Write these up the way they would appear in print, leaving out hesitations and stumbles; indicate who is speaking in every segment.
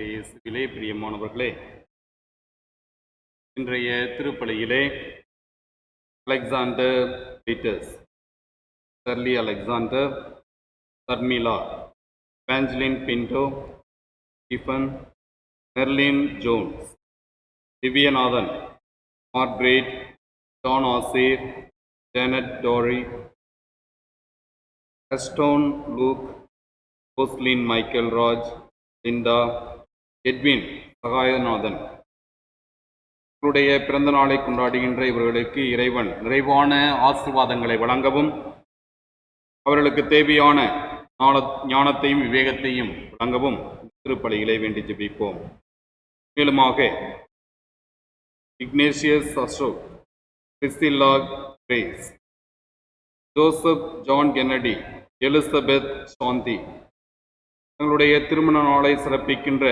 Speaker 1: இயேசுவிலே பிரியமானவர்களே, இன்றைய திருப்பலியிலே Alexander Peters, Shirley Alexander, Sharmila, பேஞ்சலின் Pinto, Stephen, Merlin Jones, Divyanathan, Margaret, John Aseer, Janet Dory, Aston Luke, கோஸ்லின் Michael Raj, Linda, Edwin Sahayanathan இவருடைய பிறந்த நாளை கொண்டாடுகின்ற இவர்களுக்கு இறைவன் நிறைவான ஆசீர்வாதங்களை வழங்கவும், அவர்களுக்கு தேவையான ஞானத்தையும் விவேகத்தையும் வழங்கவும் திருப்பலியிலே வேண்டி ஜெபிப்போம். மேலுமாக Ignatius Ashok, Priscilla Grace, Joseph John Kennedy, Elizabeth Shanthi தங்களுடைய திருமண நாளை சிறப்பிக்கின்ற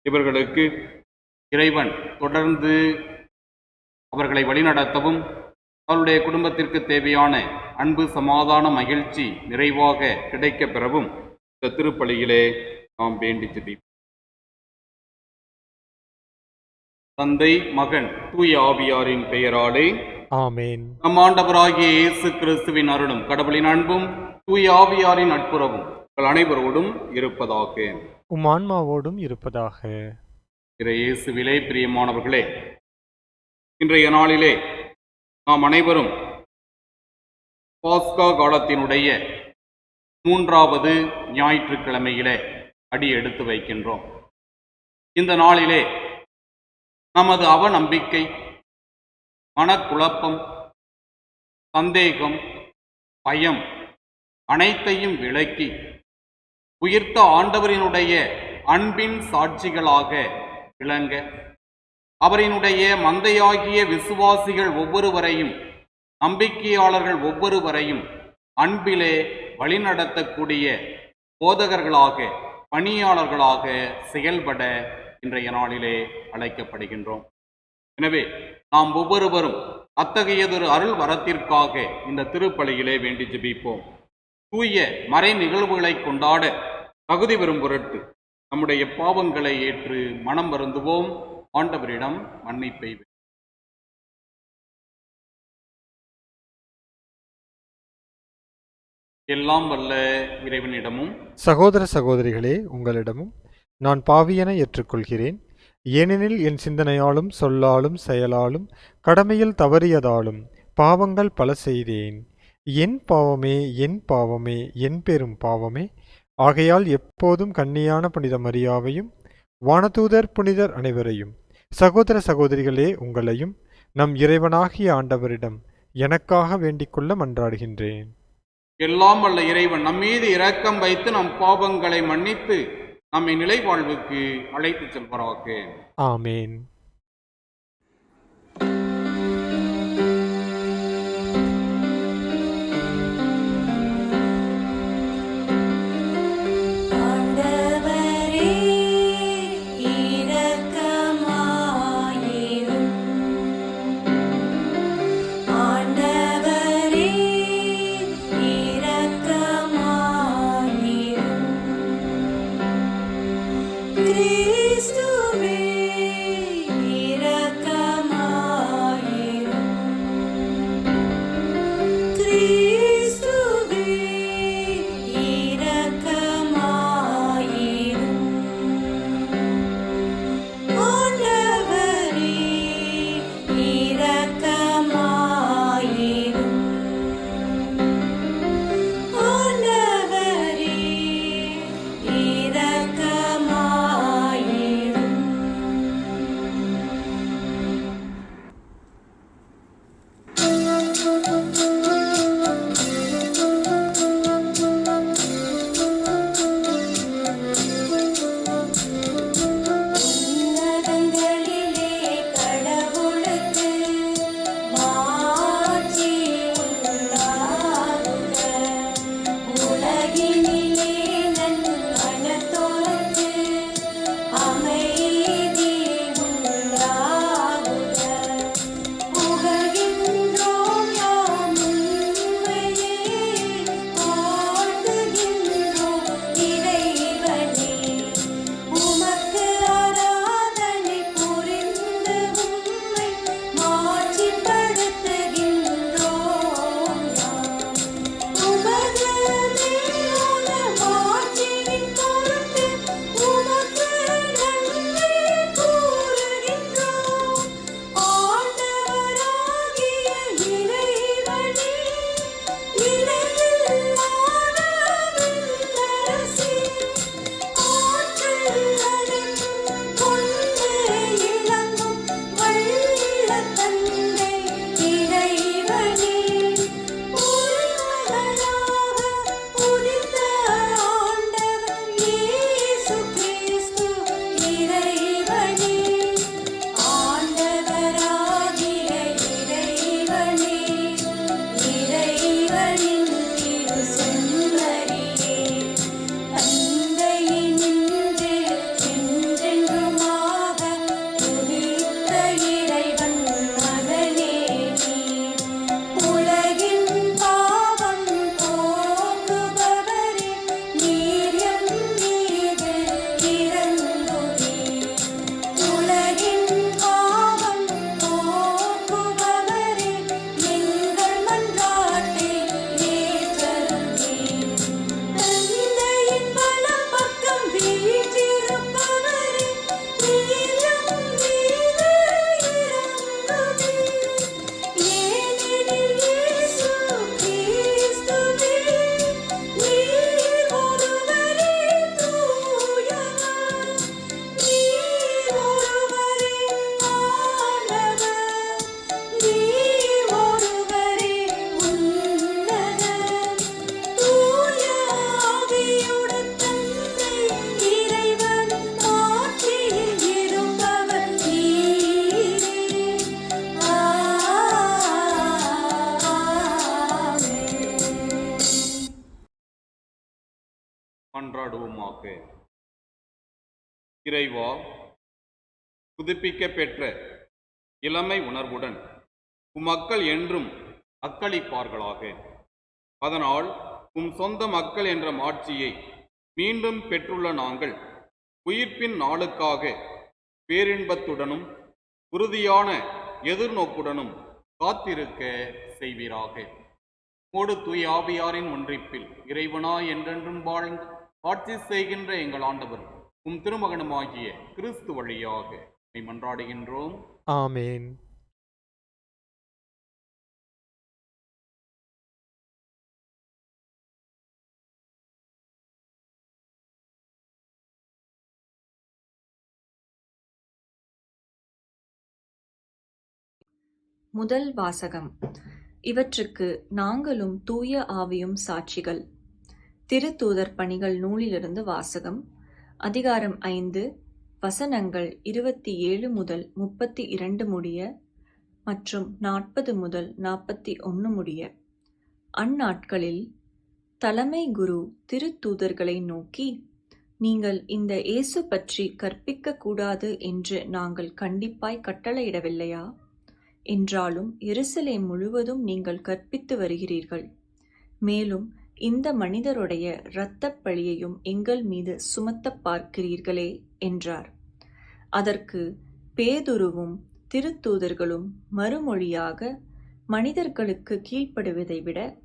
Speaker 1: இவர்களுக்கு இறைவன் தொடர்ந்து அவர்களை வழிநடத்தவும், அவருடைய குடும்பத்திற்கு தேவையான அன்பு, சமாதான, மகிழ்ச்சி நிறைவாக கிடைக்கப் பெறவும் இந்த திருப்பலியிலே நாம் வேண்டி ஜெபிப்போம். தந்தை, மகன், தூய ஆவியாரின் பெயராலே
Speaker 2: ஆமென்.
Speaker 1: நம் ஆண்டவராகிய இயேசு கிறிஸ்துவின் அருளும் கடவுளின் அன்பும் தூய ஆவியாரின் நட்புறவும் உங்கள் அனைவரோடும் இருப்பதாக.
Speaker 2: உம் ஆன்மாவோடும் இருப்பதாக.
Speaker 1: இயேசுவிலே பிரியமானவர்களே, இன்றைய நாளிலே நாம் அனைவரும் பாஸ்கா காலத்தினுடைய 3வது ஞாயிற்றுக்கிழமையிலே அடி எடுத்து வைக்கின்றோம். இந்த நாளிலே நமது அவநம்பிக்கை, மனக்குழப்பம், சந்தேகம், பயம் அனைத்தையும் விலக்கி உயிர்த்த ஆண்டவரினுடைய அன்பின் சாட்சிகளாக விளங்க, அவரினுடைய மந்தையாகிய விசுவாசிகள் ஒவ்வொருவரையும், நம்பிக்கையாளர்கள் ஒவ்வொருவரையும் அன்பிலே வழிநடத்தக்கூடிய போதகர்களாக, பணியாளர்களாக செயல்பட இன்றைய நாளிலே அழைக்கப்படுகின்றோம். எனவே நாம் ஒவ்வொருவரும் அத்தகையதொரு அருள் வரத்திற்காக இந்த திருப்பலியிலே வேண்டி ஜெபிப்போம். தூய மறை நிகழ்வுகளை கொண்டாட தகுதி பெறும் பொருட்டு நம்முடைய பாவங்களை ஏற்று மனம் வருந்துவோம். ஆண்டவரிடம் மன்னிப்பை எல்லாம் வல்ல இறைவனிடமும்
Speaker 2: சகோதர சகோதரிகளே, உங்களிடமும் நான் பாவியென ஏற்றுக்கொள்கிறேன். ஏனெனில் என் சிந்தனையாலும் சொல்லாலும் செயலாலும் கடமையில் தவறியதாலும் பாவங்கள் பல செய்தேன். என் பாவமே, என் பாவமே, என் பெரும் பாவமே. ஆகையால் எப்போதும் கன்னியான புனித மரியாவையும் வானதூதர் புனிதர் அனைவரையும், சகோதர சகோதரிகளே உங்களையும் நம் இறைவனாகிய ஆண்டவரிடம் எனக்காக வேண்டிக்கொள்ள மன்றாடுகின்றேன்.
Speaker 1: எல்லாம் வல்ல இறைவன் நம்மீது இரக்கம் வைத்து நம் பாவங்களை மன்னித்து நம்மை நிலை வாழ்வுக்கு அழைத்து செல்வாராக.
Speaker 2: ஆமேன்.
Speaker 1: மன்றாடுவோமாக. இறைவா, புதுப்பிக்க பெற்ற இளமை உணர்வுடன் உம்மக்கள் என்றும் அக்களிப்பார்களாக. அதனால் சொந்த மக்கள் என்ற மாட்சியை மீண்டும் பெற்றுள்ள நாங்கள் உயிர்ப்பின் நாளுக்காக பேரின்பத்துடனும் உறுதியான எதிர்நோக்குடனும் காத்திருக்க செய்வீராக. மோடு தூய் ஆவியாரின் ஒன்றிப்பில் இறைவனாய் என்றென்றும் வாழ்ந்து ஆட்சி செய்கின்ற எங்கள் ஆண்டவர் திருமகனுமாகிய கிறிஸ்து வழியாக மன்றாடுகின்றோம்.
Speaker 2: ஆமேன்.
Speaker 3: முதல் வாசகம். இவற்றுக்கு நாங்களும் தூய ஆவியும் சாட்சிகள். திருத்தூதர் பணிகள் நூலிலிருந்து வாசகம். அதிகாரம் 5, வசனங்கள் 27 முதல் 32 முடிய மற்றும் 40 முதல் 41 முடிய. அந்நாட்களில் தலைமை குரு திருத்தூதர்களை நோக்கி, நீங்கள் இந்த இயேசு பற்றி கற்பிக்க கூடாது என்று நாங்கள் கண்டிப்பாய் கட்டளையிடவில்லையா? என்றாலும் எருசலேம் முழுவதும் நீங்கள் கற்பித்து வருகிறீர்கள். மேலும் இந்த மனிதருடைய இரத்தப் பழியையும் எங்கள் மீது சுமத்தப் பார்க்கிறீர்களே என்றார். அதற்கு பேதுருவும் திருத்தூதர்களும் மறுமொழியாக, மனிதர்களுக்கு கீழ்ப்படுவதை விட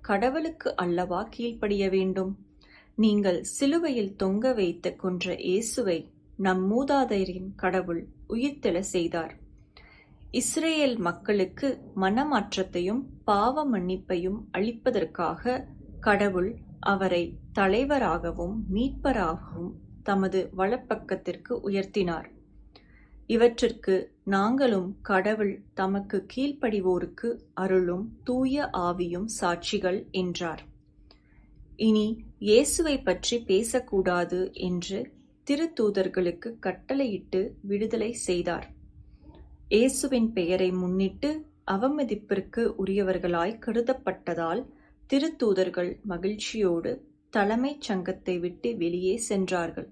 Speaker 3: கடவுளுக்கு அல்லவா கீழ்ப்படிய வேண்டும்? நீங்கள் சிலுவையில் தொங்க வைத்து கொன்ற இயேசுவை நம் மூதாதையரின் கடவுள் உயிர்த்தெழ செய்தார். இஸ்ரேல் மக்களுக்கு மனமாற்றத்தையும் பாவ மன்னிப்பையும் அளிப்பதற்காக கடவுள் அவரை தலைவராகவும் மீட்பராகவும் தமது வலப்பக்கத்திற்கு உயர்த்தினார். இவற்றிற்கு நாங்களும் கடவுள் தமக்கு கீழ்ப்படிவோருக்கு அருளும் தூய ஆவியும் சாட்சிகள் என்றார். இனி இயேசுவை பற்றி பேசக்கூடாது என்று திருத்தூதர்களுக்கு கட்டளையிட்டு விடுதலை செய்தார். இயேசுவின் பெயரை முன்னிட்டு அவமதிப்பிற்கு உரியவர்களாய் கருதப்பட்டதால் திருத்தூதர்கள் மகிழ்ச்சியோடு தலைமைச் சங்கத்தை விட்டு வெளியே சென்றார்கள்.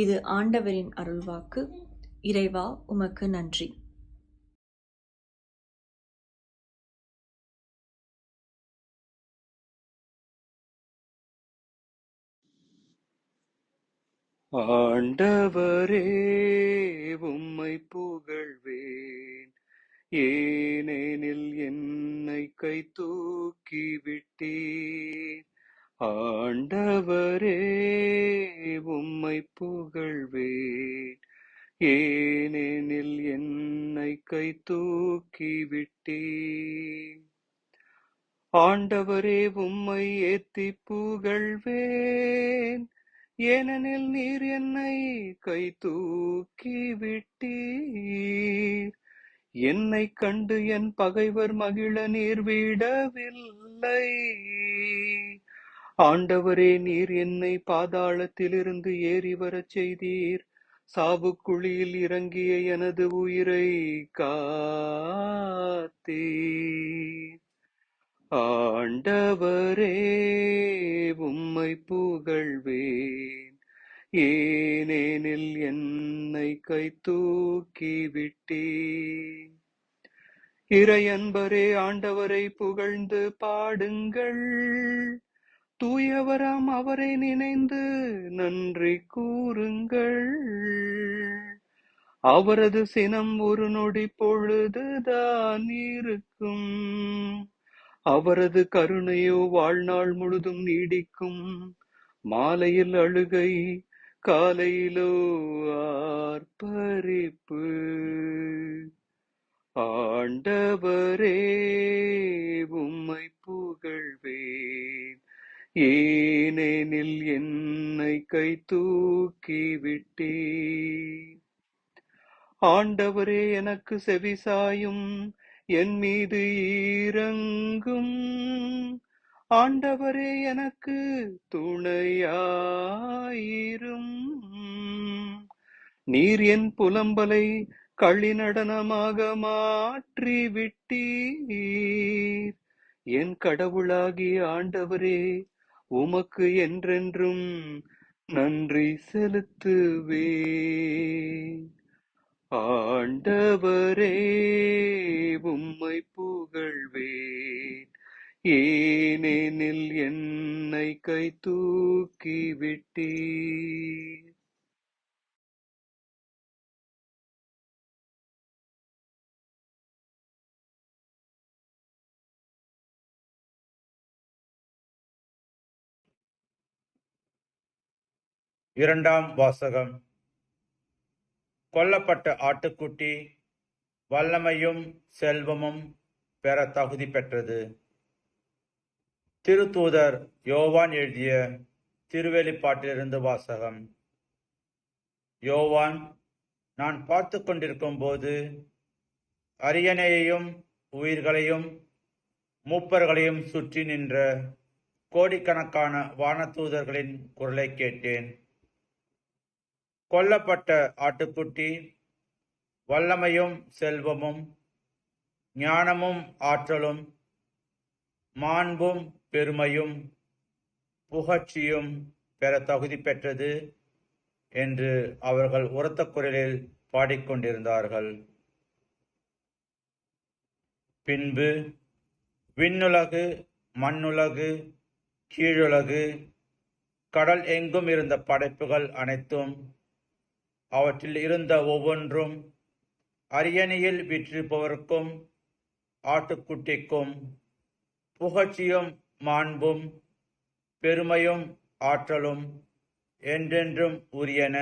Speaker 3: இது ஆண்டவரின் அருள்வாக்கு. இறைவா, உமக்கு நன்றி.
Speaker 4: ஆண்டவரே, உம்மை புகழ்வேன், ஏனெனில் என்னை கை தூக்கி விட்டீர். ஆண்டவரே, உம்மை புகழ்வேன், ஏனெனில் என்னை கை தூக்கி விட்டீர். ஆண்டவரே, உம்மை ஏத்தி புகழ்வேன், ஏனெனில் நீர் என்னை கை தூக்கி விட்டீர். என்னை கண்டு என் பகைவர் மகிழ நீர் விடவில்லை. ஆண்டவரே, நீர் என்னை பாதாளத்திலிருந்து ஏறி வரச் செய்தீர். சாவுக்குழியில் இறங்கிய எனது உயிரை காத்தீர். ஆண்டவரே, உம்மை புகழ்வேன், ஏனெனில் என்னை கை தூக்கி விட்டீர். இறையன்பரே, ஆண்டவரை புகழ்ந்து பாடுங்கள். தூயவராம் அவரை நினைந்து நன்றி கூறுங்கள். அவரது சினம் ஒரு நொடி பொழுதுதான் இருக்கும். அவரது கருணையோ வாழ்நாள் முழுதும் நீடிக்கும். மாலையில் அழுகை, காலையிலோ ஆர்ப்பரிப்பு. ஆண்டவரே, உம்மை புகழ்வேன், ஏனெனில் என்னை கை தூக்கி விட்டீர். ஆண்டவரே, எனக்கு செவிசாயும், என் மீது இரங்கும். ஆண்டவரே, எனக்கு துணையாயிரும். நீர் என் புலம்பலை களி நடனமாக மாற்றி விட்டீர். என் கடவுளாகிய ஆண்டவரே, உமக்கு என்றென்றும் நன்றி செலுத்துவேன். ஆண்டவரே, உம்மை புகழ்வேன், ஏனெனில் என்னை கை தூக்கி விட்டீர்.
Speaker 5: இரண்டாம் வாசகம். கொல்லப்பட்ட ஆட்டுக்குட்டி வல்லமையும் செல்வமும் பெற தகுதி பெற்றது. திருத்தூதர் யோவான் எழுதிய திருவெளிப்பாட்டிலிருந்து வாசகம். யோவான், நான் பார்த்து கொண்டிருக்கும் போது அரியணையையும் உயிர்களையும் மூப்பர்களையும் சுற்றி நின்ற கோடிக்கணக்கான வானதூதர்களின் குரலை கேட்டேன். கொல்லப்பட்ட ஆட்டுக்குட்டி வல்லமையும் செல்வமும் ஞானமும் ஆற்றலும் மாண்பும் பெருமையும் புகழ்ச்சியும் பெற தகுதி பெற்றது என்று அவர்கள் உரத்த குரலில் பாடிக்கொண்டிருந்தார்கள். பின்பு விண்ணுலகு, மண்ணுலகு, கீழுலகு, கடல் எங்கும் இருந்த படைப்புகள் அனைத்தும், அவற்றில் இருந்த ஒவ்வொன்றும் அரியணையில் வீற்றிருப்பவருக்கும் ஆட்டுக்குட்டிக்கும் புகழ்ச்சியும் மாண்பும் பெருமையும் ஆற்றலும் என்றென்றும் உரியன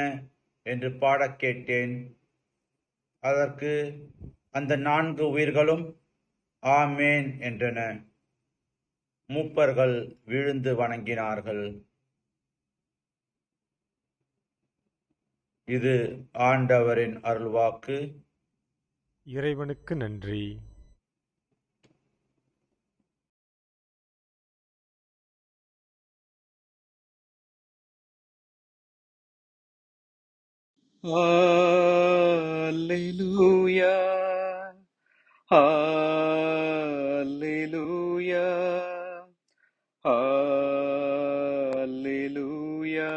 Speaker 5: என்று பாடக் கேட்டேன். அதற்கு அந்த 4 உயிர்களும் ஆமேன் என்றன. மூப்பர்கள் விழுந்து வணங்கினார்கள். இது ஆண்டவரின் அருள்வாக்கு.
Speaker 2: இறைவனுக்கு நன்றி.
Speaker 4: அல்லேலூயா, அல்லேலூயா, அல்லேலூயா,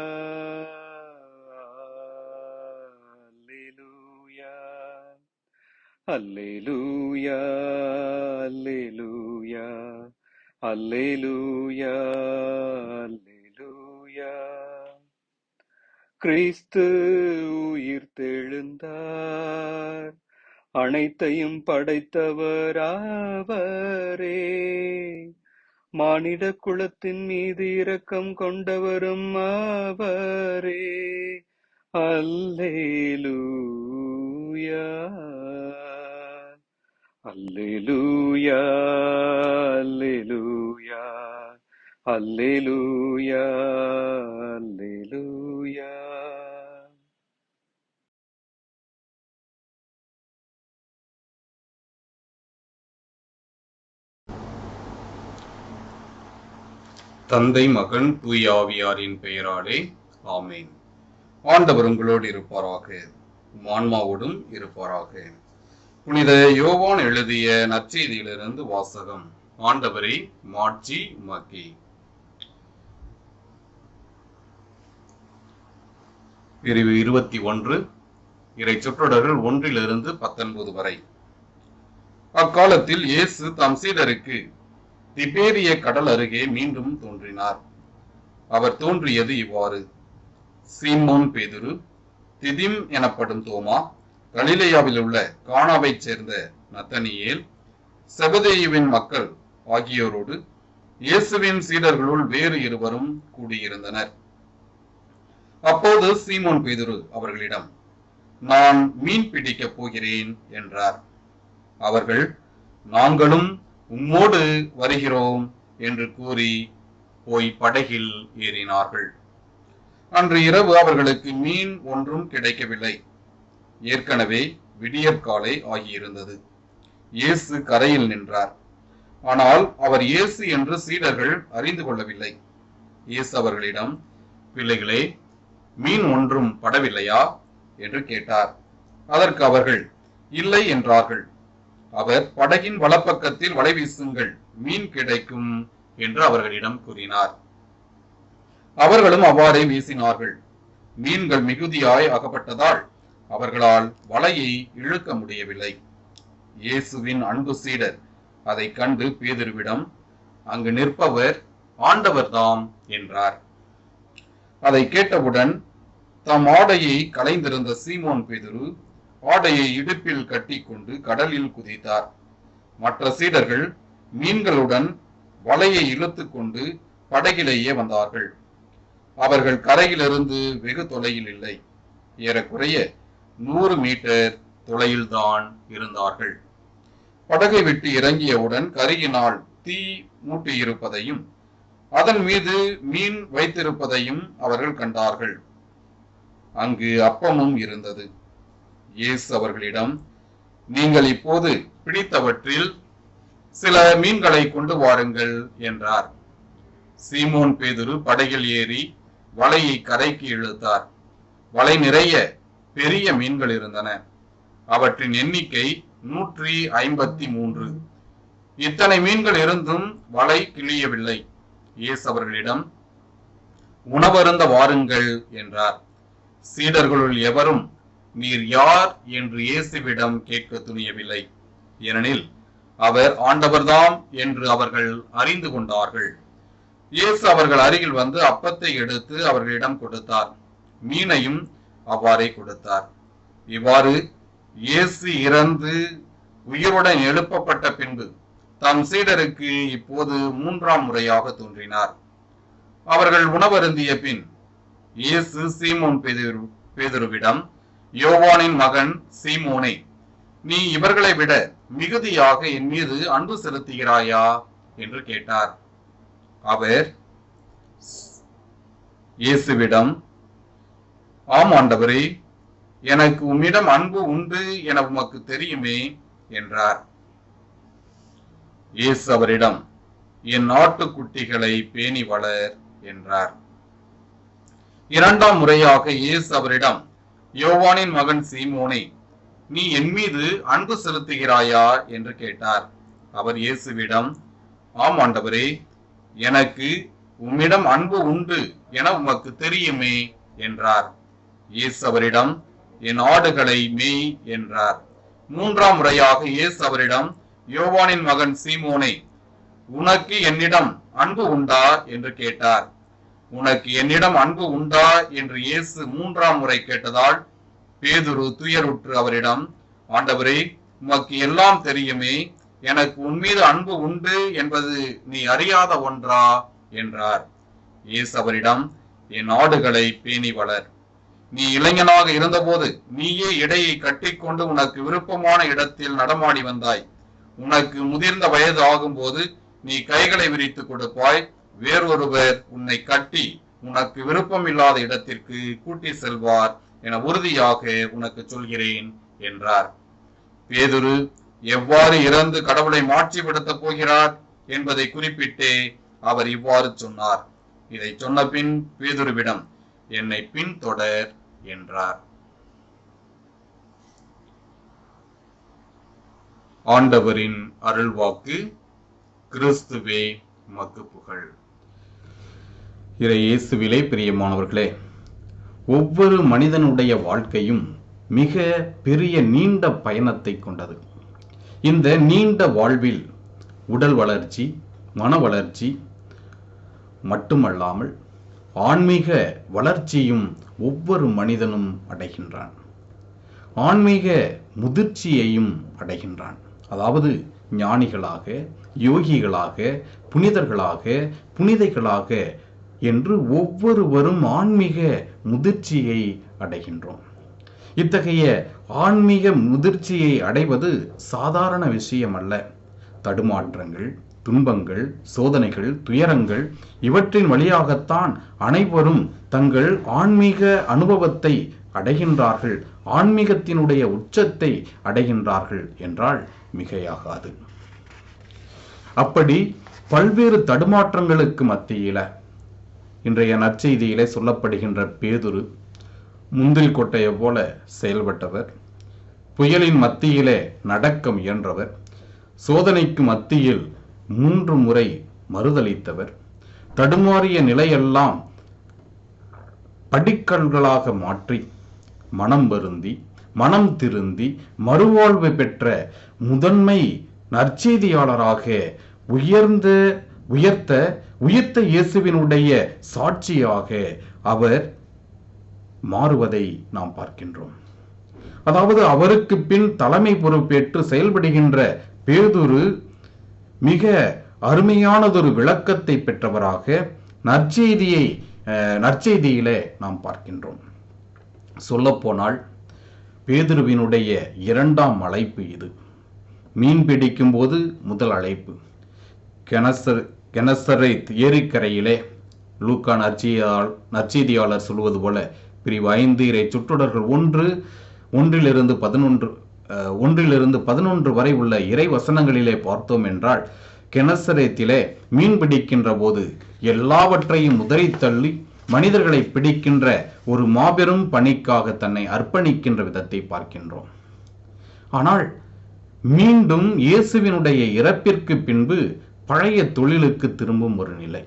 Speaker 4: அல்லேலூயா, அல்லேலூயா, அல்லேலூயா, அல்லேலூயா. கிறிஸ்து உயிர்த்தெழுந்தார், அனைத்தையும் படைத்தவர் அவரே. மானிட குலத்தின் மீது இரக்கம் கொண்டவரும் அவரே. அல்லேலூயா, அல்லேலூயா, அல்லேலூயா, அல்லேலூயா, அல்லேலூயா.
Speaker 1: தந்தை, மகன், தூய ஆவியாரின் பெயராலே ஆமென். ஆண்டவர் உங்களோடு இருப்பாராக, ஆன்மாவோடும் இருப்பாராக. புனித யோவான் எழுதிய நற்செய்தியிலிருந்து வாசகம். ஆண்டவரே மாட்சி உமக்கே. பிரிவு 21, இறை சொற்றொடர்கள் 1-19 வரை. அக்காலத்தில் இயேசு தம் சீடருக்கு திபேரிய கடல் அருகே மீண்டும் தோன்றினார். அவர் தோன்றியது இவ்வாறு: சீமோன் பேதுரு, திதிம் எனப்படும் தோமா, கலிலேயாவில் உள்ள கானாவைச் சேர்ந்த நத்தனியேல், செபதேயுவின் மக்கள் ஆகியோரோடு இயேசுவின் சீடர்களுள் வேறு இருவரும் கூடியிருந்தனர். அப்போது சீமோன் பேதுரு அவர்களிடம், நான் மீன் பிடிக்கப் போகிறேன் என்றார். அவர்கள், நாங்களும் உம்மோடு வருகிறோம் என்று கூறி போய் படகில் ஏறினார்கள். அன்று இரவு அவர்களுக்கு மீன் ஒன்றும் கிடைக்கவில்லை. ஏற்கனவே விடியற்காலை ஆகியிருந்தது. இயேசு கரையில் நின்றார். ஆனால் அவர் இயேசு என்று சீடர்கள் அறிந்து கொள்ளவில்லை. இயேசு அவர்களிடம், பிள்ளைகளே, மீன் ஒன்றும் படவில்லையா என்று கேட்டார். அதற்கு அவர்கள் இல்லை என்றார்கள். அவர், படகின் வலப்பக்கத்தில் வலை வீசுங்கள், மீன் கிடைக்கும் என்று அவர்களிடம் கூறினார். அவர்களும் அவ்வாறே வீசினார்கள். மீன்கள் மிகுதியாய் அகப்பட்டதால் அவர்களால் வலையை இழுக்க முடியவில்லை. இயேசுவின் அன்பு சீடர் அதை கண்டு பேதுருவிடம், அங்கு நிற்பவர் ஆண்டவர்தாம் என்றார். அதை கேட்டவுடன் தம் ஆடையை களைந்திருந்த சீமோன் பேதுரு ஆடையை இடுப்பில் கட்டிக்கொண்டு கடலில் குதித்தார். மற்ற சீடர்கள் மீன்களுடன் வலையை இழுத்து கொண்டு படகிலேயே வந்தார்கள். அவர்கள் கரையிலிருந்து வெகு தொலையில் இல்லை, ஏறக்குறைய 100 மீட்டர் தொலையில்தான் இருந்தார்கள். படகை விட்டு இறங்கியவுடன் கரையினால் தீ மூட்டியிருப்பதையும் அதன் மீது மீன் வைத்திருப்பதையும் அவர்கள் கண்டார்கள். அங்கு அப்பமும் இருந்தது. இயேசு அவர்களிடம், நீங்கள் இப்போது பிடித்தவற்றில் சில மீன்களை கொண்டு வாருங்கள் என்றார். சீமோன் பேதுரு படகில் ஏறி வலையை கரைக்கு இழுத்தார். வலை நிறைய பெரிய மீன்கள் இருந்தன. அவற்றின் எண்ணிக்கை 153. இத்தனை மீன்கள் இருந்தும் வலை கிழியவில்லை. இயேசு அவர்களிடம், உணவருந்த வாருங்கள் என்றார். சீடர்களுள் எவரும் நீர் யார் என்று இயேசுவிடம் கேட்க துணியவில்லை. ஏனெனில் அவர் ஆண்டவர்தாம் என்று அவர்கள் அறிந்து கொண்டார்கள். இயேசு அவர்கள் அருகில் வந்து அப்பத்தை எடுத்து அவர்களிடம் கொடுத்தார். மீனையும் அவ்வாறே கொடுத்தார். இவ்வாறு இயேசு இறந்து உயிருடன் எழுப்பப்பட்ட பின்பு தம் சீடருக்கு இப்போது 3ஆம் முறையாக தோன்றினார். அவர்கள் உணவருந்திய பின் இயேசு சீமோன் பேதுருவிடம், யோவானின் மகன் சீமோனே, நீ இவர்களை விட மிகுதியாக என் மீது அன்பு செலுத்துகிறாயா என்று கேட்டார். அவர் இயேசுவிடம், ஆம் ஆண்டவரே, எனக்கு உம்மிடம் அன்பு உண்டு என உமக்கு தெரியுமே என்றார். இயேசு அவரிடம், என் ஆட்டுக்குட்டிகளை பேணி வளர் என்றார். 2ஆம் முறையாக இயேசு அவரிடம், யோவானின் மகன் சீமோனே, நீ என் மீது அன்பு செலுத்துகிறாயா என்று கேட்டார். அவர் இயேசுவிடம், ஆம் ஆண்டவரே, எனக்கு உம்மிடம் அன்பு உண்டு என உமக்கு தெரியுமே என்றார். இயேசு அவரிடம், என் ஆடுகளை மேய் என்றார். 3ஆம் முறையாக இயேசு அவரிடம், யோவானின் மகன் சீமோனே, உனக்கு என்னிடம் அன்பு உண்டா என்று கேட்டார். உனக்கு என்னிடம் அன்பு உண்டா என்று இயேசு 3ஆம் முறை கேட்டதால் பேதுரு துயருற்று அவரிடம், ஆண்டவரே, உமக்கு எல்லாம் தெரியுமே, எனக்கு உன்மீது அன்பு உண்டு என்பது நீ அறியாத ஒன்றா என்றார். இயேசு அவரிடம், என் ஆடுகளை பேணி வளர். நீ இளைஞனாக இருந்தபோது நீயே இடையை கட்டிக்கொண்டு உனக்கு விருப்பமான இடத்தில் நடமாடி வந்தாய். உனக்கு முதிர்ந்த வயது ஆகும்போது நீ கைகளை விரித்து கொடுப்பாய். வேறொருவர் உன்னை கட்டி உனக்கு விருப்பம் இல்லாத இடத்திற்கு கூட்டி செல்வார் என உறுதியாக உனக்கு சொல்கிறேன் என்றார். பேதுரு எவ்வாறு இறந்து கடவுளை மாட்சிப்படுத்தப் போகிறார் என்பதை குறிப்பிட்டே அவர் இவ்வாறு சொன்னார். இதை சொன்ன பின் பேதுருவிடம், என்னை பின்தொடர் என்றார். ஆண்டவரின் அருள்வாக்கு. கிறிஸ்துவே உமக்கு புகழ். இறை இயேசுவிலே பிரியமானவர்களே, ஒவ்வொரு மனிதனுடைய வாழ்க்கையும் மிக பெரிய நீண்ட பயணத்தை கொண்டது. இந்த நீண்ட வாழ்வில் உடல் வளர்ச்சி, மன வளர்ச்சி மட்டுமல்லாமல் ஆன்மீக வளர்ச்சியும் ஒவ்வொரு மனிதனும் அடைகின்றான். ஆன்மீக முதிர்ச்சியையும் அடைகின்றான். அதாவது ஞானிகளாக, யோகிகளாக, புனிதர்களாக, புனிதைகளாக என்று ஒவ்வொருவரும் ஆன்மீக முதிர்ச்சியை அடைகின்றோம். இத்தகைய ஆன்மீக முதிர்ச்சியை அடைவது சாதாரண விஷயம் அல்ல. தடுமாற்றங்கள், துன்பங்கள், சோதனைகள், துயரங்கள் இவற்றின் வழியாகத்தான் அனைவரும் தங்கள் ஆன்மீக அனுபவத்தை அடைகின்றார்கள், ஆன்மீகத்தினுடைய உச்சத்தை அடைகின்றார்கள் என்றால் மிகையாகாது. அப்படி பல்வேறு தடுமாற்றங்களுக்கு மத்தியில இன்றைய நற்செய்தியிலே சொல்லப்படுகின்ற பேதுரு முந்திரி கொட்டையை போல செயல்பட்டவர், புயலின் மத்தியிலே நடக்க முயன்றவர், சோதனைக்கு மத்தியில் 3 முறை மறுதலித்தவர், தடுமாறிய நிலையெல்லாம் படிக்கல்களாக மாற்றி மனம் வருந்தி மனம் திருந்தி மறுவாழ்வு பெற்ற முதன்மை நற்செய்தியாளராக உயர்த்த இயேசுவினுடைய சாட்சியாக அவர் மாறுவதை நாம் பார்க்கின்றோம். அதாவது அவருக்கு பின் தலைமை பொறுப்பேற்று செயல்படுகின்ற பேதுரு மிக அருமையானதொரு விளக்கத்தை பெற்றவராக நற்செய்தியிலே நாம் பார்க்கின்றோம். சொல்லப்போனால் பேதுருவினுடைய இரண்டாம் அழைப்பு இது. மீன் பிடிக்கும் போது முதல் அழைப்பு கெனசரேத் ஏரிக்கரையிலே லூக்கா நற்செய்தியாளர் சொல்வது போல பிரிவு 5 இறை சுற்றொடர்கள் 1 11 வரை உள்ள இறை வசனங்களிலே பார்த்தோம் என்றால், கெனசரேத்திலே மீன் பிடிக்கின்ற போது எல்லாவற்றையும் உதறி தள்ளி மனிதர்களை பிடிக்கின்ற ஒரு மாபெரும் பணிக்காக தன்னை அர்ப்பணிக்கின்ற விதத்தை பார்க்கின்றோம். ஆனால் மீண்டும் இயேசுவினுடைய இறப்பிற்கு பின்பு பழைய தொழிலுக்கு திரும்பும் ஒரு நிலை,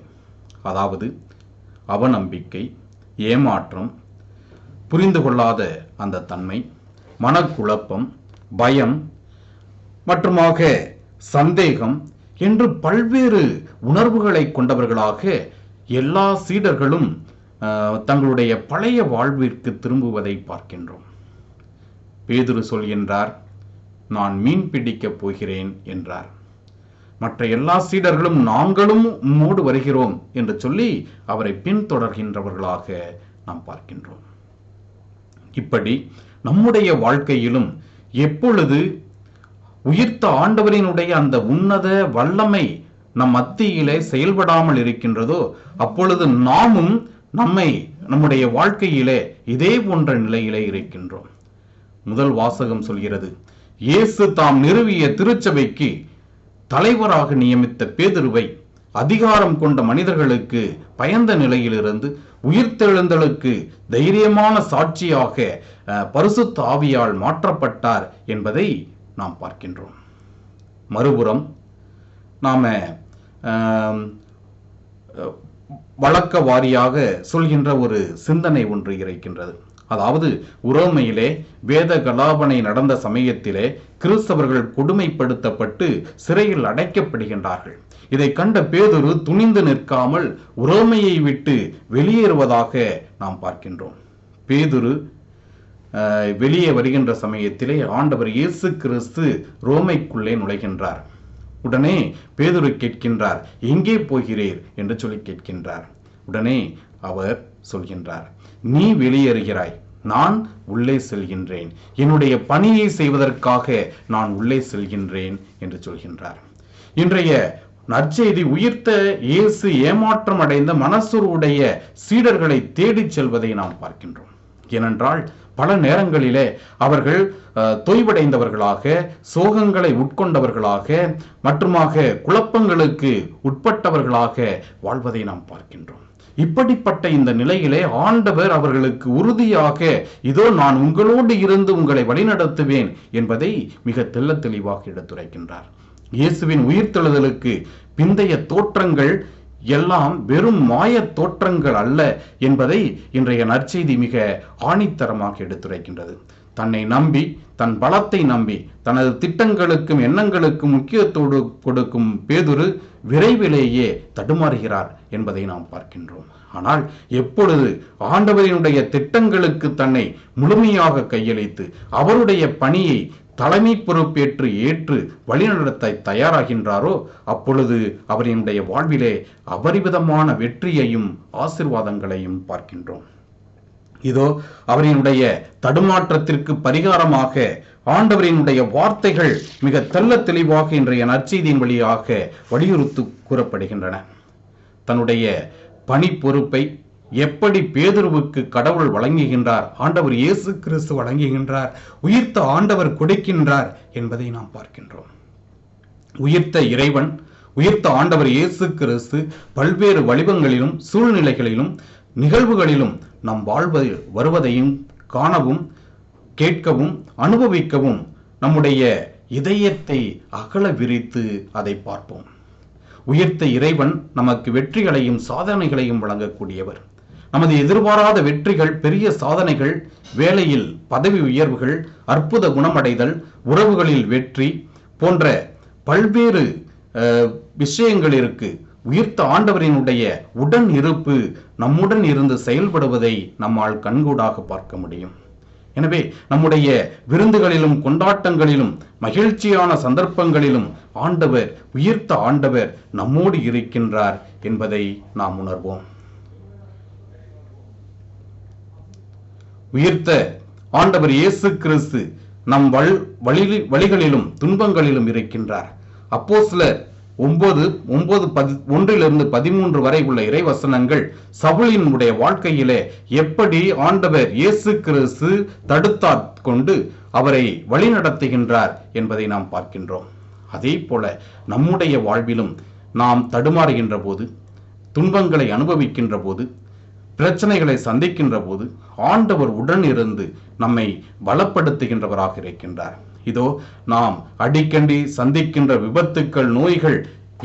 Speaker 1: அதாவது அவநம்பிக்கை, ஏமாற்றம், புரிந்து கொள்ளாத அந்த தன்மை, மனக்குழப்பம், பயம் மற்றுமாக சந்தேகம் என்று பல்வேறு உணர்வுகளை கொண்டவர்களாக எல்லா சீடர்களும் தங்களுடைய பழைய வாழ்விற்கு திரும்புவதை பார்க்கின்றோம். பேதுரு சொல்கின்றார், நான் மீன் பிடிக்கப் போகிறேன் என்றார். மற்ற எல்லா சீடர்களும் நாங்களும் உம்மோடு வருகிறோம் என்று சொல்லி அவரை பின்தொடர்கின்றவர்களாக நாம் பார்க்கின்றோம். இப்படி நம்முடைய வாழ்க்கையிலும் எப்பொழுது உயிர்த்த ஆண்டவரினுடைய அந்த உன்னத வல்லமை நம் மத்தியிலே செயல்படாமல் இருக்கின்றதோ அப்பொழுது நாமும் நம்முடைய வாழ்க்கையிலே இதே போன்ற நிலையிலே இருக்கின்றோம். முதல் வாசகம் சொல்கிறது, இயேசு தாம் நிறுவிய திருச்சபைக்கு தலைவராக நியமித்த பேதுருவை அதிகாரம் கொண்ட மனிதர்களுக்கு பயந்த நிலையிலிருந்து உயிர்த்தெழுந்தலுக்கு தைரியமான சாட்சியாக பரிசுத்த ஆவியால் மாற்றப்பட்டார் என்பதை நாம் பார்க்கின்றோம். மறுபுறம் நாம வழக்க வாரியாக சொல்கின்ற ஒரு சிந்தனை ஒன்று இருக்கின்றது. அதாவது உரோமையிலே வேத கலாபனை நடந்த சமயத்திலே கிறிஸ்தவர்கள் கொடுமைப்படுத்தப்பட்டு சிறையில் அடைக்கப்படுகின்றார்கள். இதை கண்ட பேதுரு துணிந்து நிற்காமல் உரோமையை விட்டு வெளியேறுவதாக நாம் பார்க்கின்றோம். பேதுரு வெளியே வருகின்ற சமயத்திலே ஆண்டவர் இயேசு கிறிஸ்து ரோமைக்குள்ளே நுழைகின்றார். உடனே பேதுரு கேட்கின்றார், எங்கே போகிறீர் என்று சொல்லி கேட்கின்றார். உடனே அவர் சொல்கின்றார், நீ வெளியேறுகிறாய், நான் உள்ளே செல்கின்றேன், என்னுடைய பணியை செய்வதற்காக நான் உள்ளே செல்கின்றேன் என்று சொல்கின்றார். இன்றைய நற்செய்தி உயிர்த்த இயேசு ஏமாற்றம் அடைந்த மனசுருடைய சீடர்களை தேடிச் செல்வதை நாம் பார்க்கின்றோம். ஏனென்றால் பல நேரங்களிலே அவர்கள் தொய்வடைந்தவர்களாக, சோகங்களை உட்கொண்டவர்களாக மற்றுமாக குழப்பங்களுக்கு உட்பட்டவர்களாக வாழ்வதை நாம் பார்க்கின்றோம். இப்படிப்பட்ட இந்த நிலையிலே ஆண்டவர் அவர்களுக்கு உறுதியாக, இதோ நான் உங்களோடு இருந்து உங்களை வழிநடத்துவேன் என்பதை மிக தெள்ள தெளிவாக எடுத்துரைக்கின்றார். இயேசுவின் உயிர்த்தெழுதலுக்கு பிந்தைய தோற்றங்கள் எல்லாம் வெறும் மாய தோற்றங்கள் அல்ல என்பதை இன்றைய நற்செய்தி மிக ஆணித்தரமாக எடுத்துரைக்கின்றது. தன்னை நம்பி, தன் பலத்தை நம்பி, தனது திட்டங்களுக்கும் எண்ணங்களுக்கும் முக்கியத்தோடு கொடுக்கும் பேதுரு விரைவிலேயே தடுமாறுகிறார் என்பதை நாம் பார்க்கின்றோம். ஆனால் எப்பொழுது ஆண்டவரினுடைய திட்டங்களுக்கு தன்னை முழுமையாக கையளித்து அவருடைய பணியை தலைமை பொறுப்பேற்று ஏற்று வழிநடத்த தயாராகின்றாரோ அப்பொழுது அவரினுடைய வாழ்விலே அபரிவிதமான வெற்றியையும் ஆசீர்வாதங்களையும் பார்க்கின்றோம். இதோ அவரினுடைய தடுமாற்றத்திற்கு பரிகாரமாக ஆண்டவரினுடைய வார்த்தைகள் மிக தெள்ள தெளிவாக இன்றைய நற்செய்தியின் வழியாக வலியுறுத்தி கூறப்படுகின்றன. தன்னுடைய பணி பொறுப்பை எப்படி பேதுருவுக்கு கடவுள் வழங்குகின்றார், ஆண்டவர் இயேசு கிறிஸ்து வழங்குகின்றார், உயிர்த்த ஆண்டவர் கொடுக்கின்றார் என்பதை நாம் பார்க்கின்றோம். உயிர்த்த இறைவன், உயிர்த்த ஆண்டவர் இயேசு கிறிஸ்து பல்வேறு வடிவங்களிலும் சூழ்நிலைகளிலும் நிகழ்வுகளிலும் நம் வருவதையும் காணவும் கேட்கவும் அனுபவிக்கவும் நம்முடைய இதயத்தை அகல விரித்து அதை பார்ப்போம். உயிர்த்த இறைவன் நமக்கு வெற்றிகளையும் சாதனைகளையும் வழங்கக்கூடியவர். நமது எதிர்பாராத வெற்றிகள், பெரிய சாதனைகள், வேலையில் பதவி உயர்வுகள், அற்புத குணமடைதல், உறவுகளில் வெற்றி போன்ற பல்வேறு விஷயங்கள் இருக்கு. உயிர்த்த ஆண்டவரினுடைய உடன் இருப்பு நம்முடன் இருந்து செயல்படுவதை நம்மால் கண்கூடாக பார்க்க முடியும். எனவே நம்முடைய விருந்துகளிலும் கொண்டாட்டங்களிலும் மகிழ்ச்சியான சந்தர்ப்பங்களிலும் ஆண்டவர், உயிர்த்த ஆண்டவர் நம்மோடு இருக்கின்றார் என்பதை நாம் உணர்வோம். உயிர்த்த ஆண்டவர் இயேசு கிறிஸ்து நம் வழிகளிலும் துன்பங்களிலும் இருக்கின்றார். அப்போஸ்தலர் 9:1-13 வரை உள்ள இறைவசனங்கள் சவுலினுடைய வாழ்க்கையிலே எப்படி ஆண்டவர் இயேசு கிறிஸ்து தடுத்தாற் கொண்டு அவரை வழிநடத்துகின்றார் என்பதை நாம் பார்க்கின்றோம். அதே போல நம்முடைய வாழ்விலும் நாம் தடுமாறுகின்ற போது, துன்பங்களை அனுபவிக்கின்ற போது, பிரச்சனைகளை சந்திக்கின்ற போது ஆண்டவர் உடன் இருந்து நம்மை பலப்படுத்துகின்றவராக இருக்கின்றார். இதோ நாம் அடிக்கடி சந்திக்கின்ற விபத்துக்கள், நோய்கள்,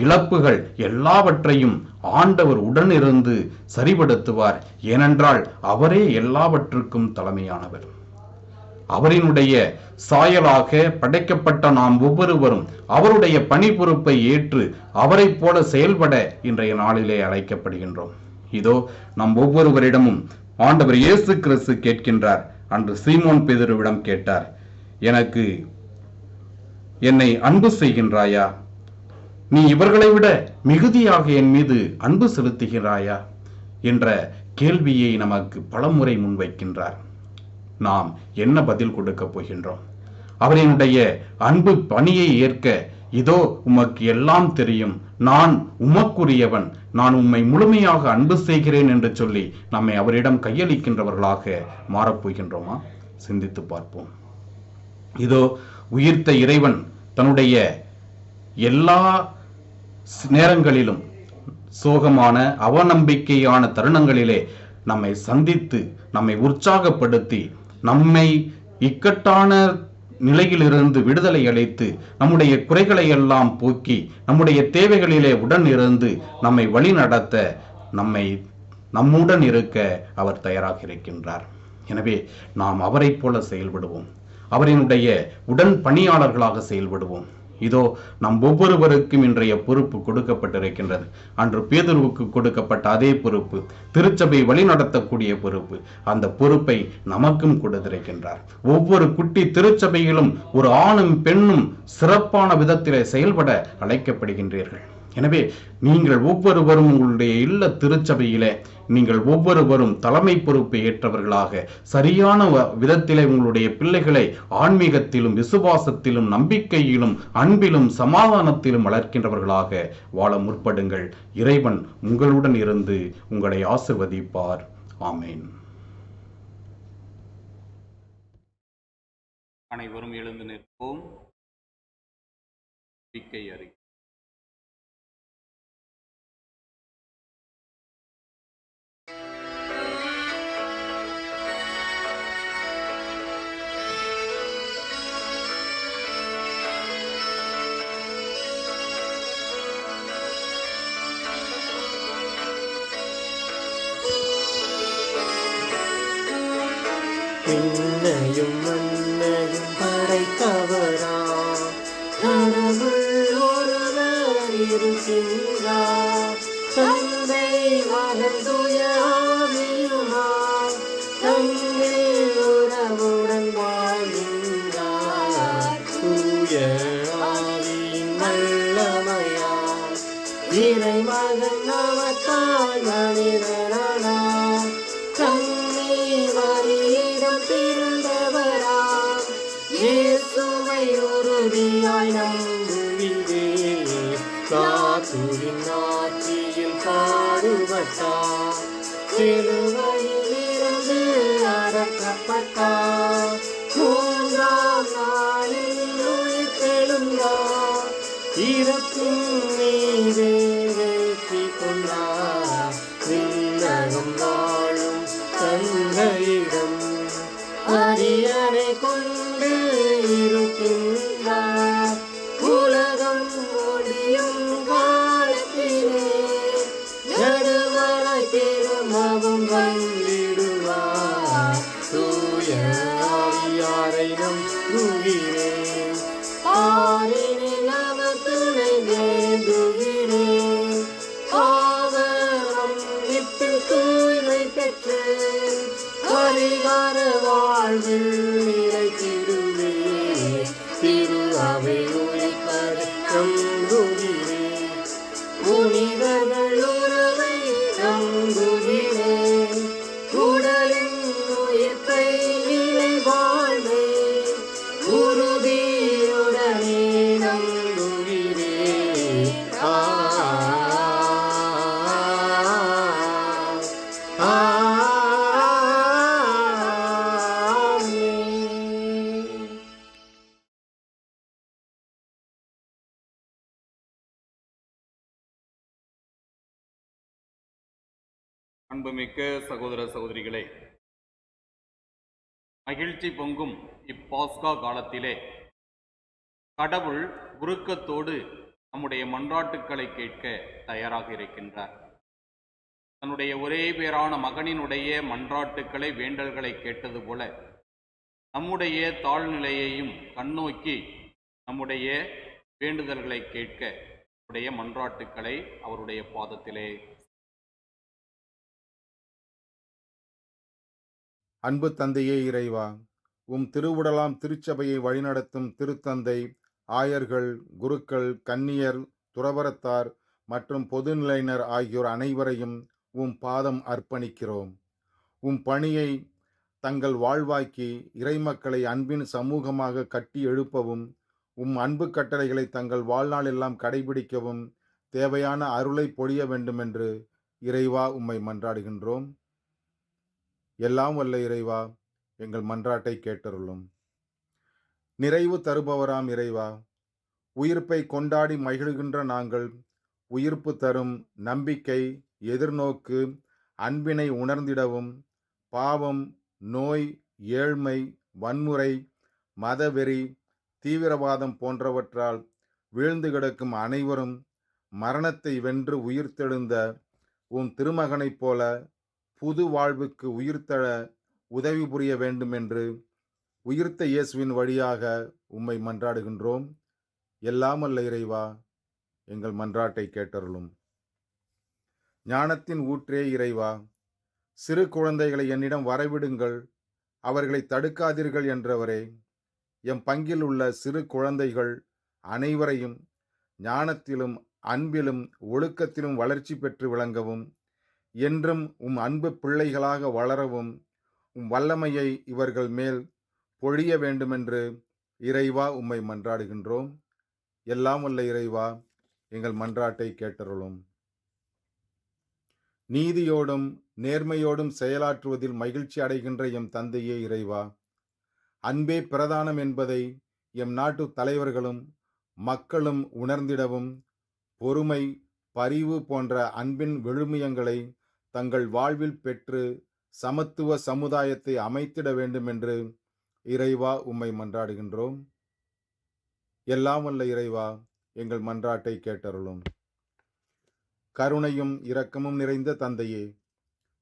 Speaker 1: இழப்புகள் எல்லாவற்றையும் ஆண்டவர் உடன் இருந்து சரிபடுத்துவார். ஏனென்றால் அவரே எல்லாவற்றுக்கும் தலைமையானவர். அவரினுடைய சாயலாக படைக்கப்பட்ட நாம் ஒவ்வொருவரும் அவருடைய பணி பொறுப்பை ஏற்று அவரை போல செயல்பட இன்றைய நாளிலே அழைக்கப்படுகின்றோம். இதோ நம் ஒவ்வொருவரிடமும் ஆண்டவர் இயேசு கிறிஸ்து கேட்கின்றார். அன்று சீமோன் பேதுருவிடம் கேட்டார், என்னை அன்பு செய்கின்றாயா? நீ இவர்களை விட மிகுதியாக என் மீது அன்பு செலுத்துகிறாயா என்ற கேள்வியை நமக்கு பலமுறை முன்வைக்கின்றார். நாம் என்ன பதில் கொடுக்க போகின்றோம்? அவரினுடைய அன்பு பணியை ஏற்க, இதோ உமக்கு எல்லாம் தெரியும், நான் உமக்குரியவன், நான் உம்மை முழுமையாக அன்பு செய்கிறேன் என்று சொல்லி நம்மை அவரிடம் கையளிக்கின்றவர்களாக மாறப்போகின்றோமா? சிந்தித்து பார்ப்போம். இதோ உயிர்த்த இறைவன் தன்னுடைய எல்லா நேரங்களிலும் சோகமான அவநம்பிக்கையான தருணங்களிலே நம்மை சந்தித்து, நம்மை உற்சாகப்படுத்தி, நம்மை இக்கட்டான நிலையிலிருந்து விடுதலை அளித்து, நம்முடைய குறைகளை எல்லாம் போக்கி, நம்முடைய தேவைகளிலே உடன் இருந்து நம்மை வழி நடத்த, நம்முடன் இருக்க அவர் தயாராக இருக்கின்றார். எனவே நாம் அவரை போல செயல்படுவோம். அவரினுடைய உடன் பணியாளர்களாக செயல்படுவோம். இதோ நம் ஒவ்வொருவருக்கும் இன்றைய பொறுப்பு கொடுக்கப்பட்டிருக்கின்றது. அன்று பேதுருவுக்கு கொடுக்கப்பட்ட அதே பொறுப்பு, திருச்சபை வழிநடத்தக்கூடிய பொறுப்பு, அந்த பொறுப்பை நமக்கும் கொடுத்திருக்கின்றார். ஒவ்வொரு குட்டி திருச்சபையிலும் ஒரு ஆணும் பெண்ணும் சிறப்பான விதத்திலே செயல்பட அழைக்கப்படுகின்றீர்கள். எனவே நீங்கள் ஒவ்வொருவரும் உங்களுடைய இல்ல திருச்சபையிலே நீங்கள் ஒவ்வொருவரும் தலைமை பொறுப்பை ஏற்றவர்களாக சரியான விதத்திலே உங்களுடைய பிள்ளைகளை ஆன்மீகத்திலும், விசுவாசத்திலும், நம்பிக்கையிலும், அன்பிலும், சமாதானத்திலும் வளர்க்கின்றவர்களாக வாழ முற்படுங்கள். இறைவன் உங்களுடன் இருந்து உங்களை ஆசிர்வதிப்பார். ஆமேன்.
Speaker 6: அனைவரும் எழுந்து நிற்போம். நம்பிக்கை அறிக்கை.
Speaker 7: விண்ணையும் மண்ணையும் படைத்தவராம் கடவுள் ஒருவர் இருக்கின்றார். தந்தை, மகன், தூய ஆவியுமாய் தம்மில் உறவுடன் வாழ்கின்றார். தூய ஆவியின் வல்லமையால் இறைமகன் நமக்காய் மனிதனானார். இயேசுவை உறுதியாய் நம்புகிறே, காத்துவின் ஆட்சியில் பாடுபட்டார், சிலுவையில் இருந்து அடக்கப்பட்டார், மூன்றாம் நாளில் உயிர்த்தெழுந்தார், இறப்பின் மீது வெற்றி கொண்டார். விண்ணகம் வாழும் தந்தையிடம் அரியணை கொண்டு இருக்கின்றார். உலகம் முடியும் காலத்திலே நடுவராய் திரும்பவும் ஆறினில் அவர் துணை வேண்டுகிறேன். அவர் மன்னிப்பில் தூய்மை பெற்று பரிகார வாழ்வில் நிலைத்திடுவேன். திரு அவை உரைப்பதை நம்புகிறேன். புனிதர்கள் உறவை நம்புகிறேன். உடலின் உயிர்ப்பை நிலை வாழ்வை உறுதியுடனே நம்புகிறேன். ஆமென்.
Speaker 6: அன்புமிக்க சகோதர சகோதரிகளே, மகிழ்ச்சி பொங்கும் இப்பாஸ்கா காலத்திலே கடவுள் உருக்கத்தோடு நம்முடைய மன்றாட்டுக்களை கேட்க தயாராக இருக்கின்றார். தன்னுடைய ஒரே பேரான மகனினுடைய மன்றாட்டுக்களை வேண்டல்களை கேட்டது போல நம்முடைய தாழ்நிலையையும் கண்ணோக்கி நம்முடைய வேண்டுதல்களை கேட்க நம்முடைய மன்றாட்டுக்களை அவருடைய பாதத்திலே.
Speaker 8: அன்பு தந்தையே இறைவா, உம் திருவுடலாம் திருச்சபையை வழிநடத்தும் திருத்தந்தை, ஆயர்கள், குருக்கள், கன்னியர், துறவரத்தார் மற்றும் பொதுநிலையினர் ஆகியோர் அனைவரையும் உம் பாதம் அர்ப்பணிக்கிறோம். உம் பணியை தங்கள் வாழ்வாக்கி இறைமக்களை அன்பின் சமூகமாக கட்டி எழுப்பவும், உம் அன்பு கட்டளைகளை தங்கள் வாழ்நாளெல்லாம் கடைபிடிக்கவும் தேவையான அருளை பொழிய வேண்டுமென்று இறைவா உம்மை மன்றாடுகின்றோம். எல்லாம் வல்ல இறைவா, எங்கள் மன்றாட்டை கேட்டருளும். நிறைவு தருபவராம் இறைவா, உயிர்ப்பை கொண்டாடி மகிழ்கின்ற நாங்கள் உயிர்ப்பு தரும் நம்பிக்கை, எதிர்நோக்கு, அன்பினை உணர்ந்திடவும் பாவம், நோய், ஏழ்மை, வன்முறை, மதவெறி, தீவிரவாதம் போன்றவற்றால் வீழ்ந்து கிடக்கும் அனைவரும் மரணத்தை வென்று உயிர்த்தெழுந்த உம் திருமகனைப் போல புது வாழ்வுக்கு உயிர்த்தெழ உதவி புரிய வேண்டும் என்று உயிர்த்த இயேசுவின் வழியாக உம்மை மன்றாடுகின்றோம். எல்லாம் வல்ல இறைவா, எங்கள் மன்றாட்டை கேட்டருளும். ஞானத்தின் ஊற்றே இறைவா, சிறு குழந்தைகளை என்னிடம் வரவிடுங்கள், அவர்களை தடுக்காதீர்கள் என்றவரே, எம் பங்கில் உள்ள சிறு குழந்தைகள் அனைவரையும் ஞானத்திலும் அன்பிலும் ஒழுக்கத்திலும் வளர்ச்சி பெற்று விளங்கவும், என்றும் உம் அன்பு பிள்ளைகளாக வளரவும் உம் வல்லமையை இவர்கள் மேல் பொழிய வேண்டுமென்று இறைவா உம்மை மன்றாடுகின்றோம். எல்லாம் வல்ல இறைவா, எங்கள் மன்றாட்டை கேட்டருளும். நீதியோடும் நேர்மையோடும் செயலாற்றுவதில் மகிழ்ச்சி அடைகின்ற எம் தந்தையே இறைவா, அன்பே பிரதானம் என்பதை எம் நாட்டு தலைவர்களும் மக்களும் உணர்ந்திடவும், பொறுமை, பரிவு போன்ற அன்பின் விழுமியங்களை தங்கள் வாழ்வில் பெற்று சமத்துவ சமுதாயத்தை அமைத்திட வேண்டும் என்று இறைவா உம்மை மன்றாடுகின்றோம். எல்லாம் வல்ல இறைவா, எங்கள் மன்றாட்டை கேட்டருளும். கருணையும் இரக்கமும் நிறைந்த தந்தையே,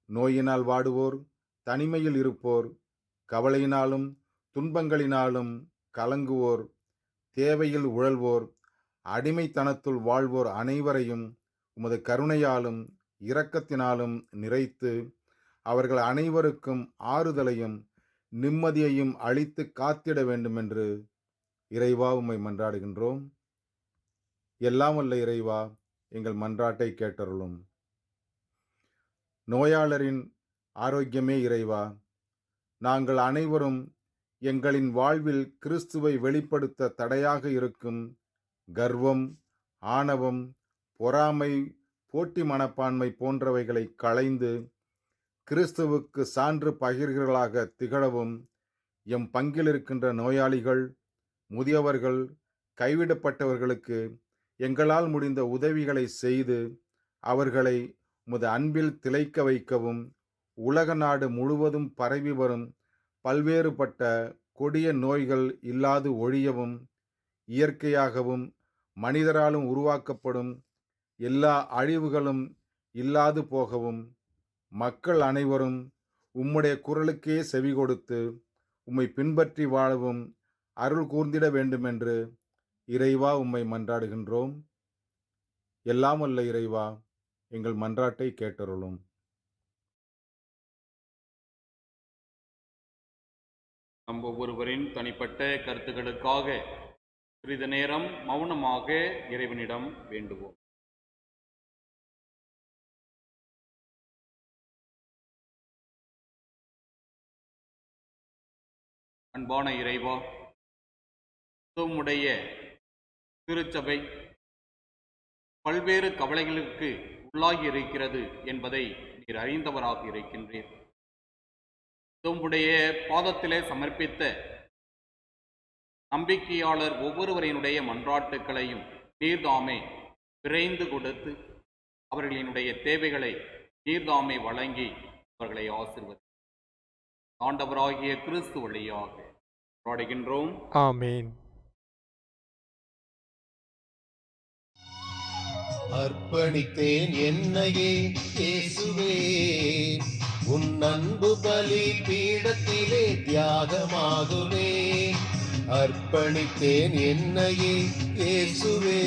Speaker 8: நோயினால் வாடுவோர், தனிமையில் இருப்போர், கவலையினாலும் துன்பங்களினாலும் கலங்குவோர், தேவையில் உழல்வோர், அடிமைத்தனத்துள் வாழ்வோர் அனைவரையும் உமது கருணையாலும் இரக்கத்தினாலும் நிறைத்து அவர்கள் அனைவருக்கும் ஆறுதலையும் நிம்மதியையும் அளித்து காத்திட வேண்டுமென்று இறைவா உம்மை மன்றாடுகின்றோம். எல்லாம் வல்ல இறைவா, எங்கள் மன்றாட்டை கேட்டருளும். நோயாளரின் ஆரோக்கியமே இறைவா, நாங்கள் அனைவரும் எங்களின் வாழ்வில் கிறிஸ்துவை வெளிப்படுத்த தடையாக இருக்கும் கர்வம், ஆணவம், பொறாமை, போட்டி மனப்பான்மை போன்றவைகளை களைந்து கிறிஸ்துவுக்கு சான்று பகிர்கிறவர்களாக திகழவும், எம் பங்கில் இருக்கின்ற நோயாளிகள், முதியவர்கள், கைவிடப்பட்டவர்களுக்கு எங்களால் முடிந்த உதவிகளை செய்து அவர்களை உமது அன்பில் திளைக்க வைக்கவும், உலக நாடு முழுவதும் பரவி வரும் பல்வேறுபட்ட கொடிய நோய்கள் இல்லாது ஒழியவும், இயற்கையாகவும் மனிதராலும் உருவாக்கப்படும் எல்லா அழிவுகளும் இல்லாது போகவும், மக்கள் அனைவரும் உம்முடைய குரலுக்கே செவி கொடுத்து உம்மை பின்பற்றி வாழவும் அருள் கூர்ந்திட வேண்டுமென்று இறைவா உம்மை மன்றாடுகின்றோம். எல்லாம் வல்ல இறைவா, எங்கள் மன்றாட்டை கேட்டருளும்.
Speaker 6: நம் ஒவ்வொருவரின் தனிப்பட்ட கருத்துக்களுக்காக சிறிது நேரம் மௌனமாக இறைவனிடம் வேண்டுவோம். அன்பான இறைவா, உம்முடைய திருச்சபை பல்வேறு கவலைகளுக்கு உள்ளாகி இருக்கிறது என்பதை நீர் அறிந்தவராக இருக்கின்றீர். உம்முடைய பாதத்திலே சமர்ப்பித்த நம்பிக்கையாளர் ஒவ்வொருவரினுடைய மன்றாட்டுக்களையும் நீர்தாமே விரைந்து கொடுத்து அவர்களினுடைய தேவைகளை நீர்தாமே வழங்கி அவர்களை ஆசீர்வதி ஆண்டவராகிய கிறிஸ்து வழியாக பாடுகின்றோம்.
Speaker 2: ஆமேன்.
Speaker 7: அர்ப்பணித்தேன் என்னையே இயேசுவே, உன் அன்பு பலி பீடத்திலே தியாகமாகுவேன். அர்ப்பணித்தேன் என்னையே இயேசுவே,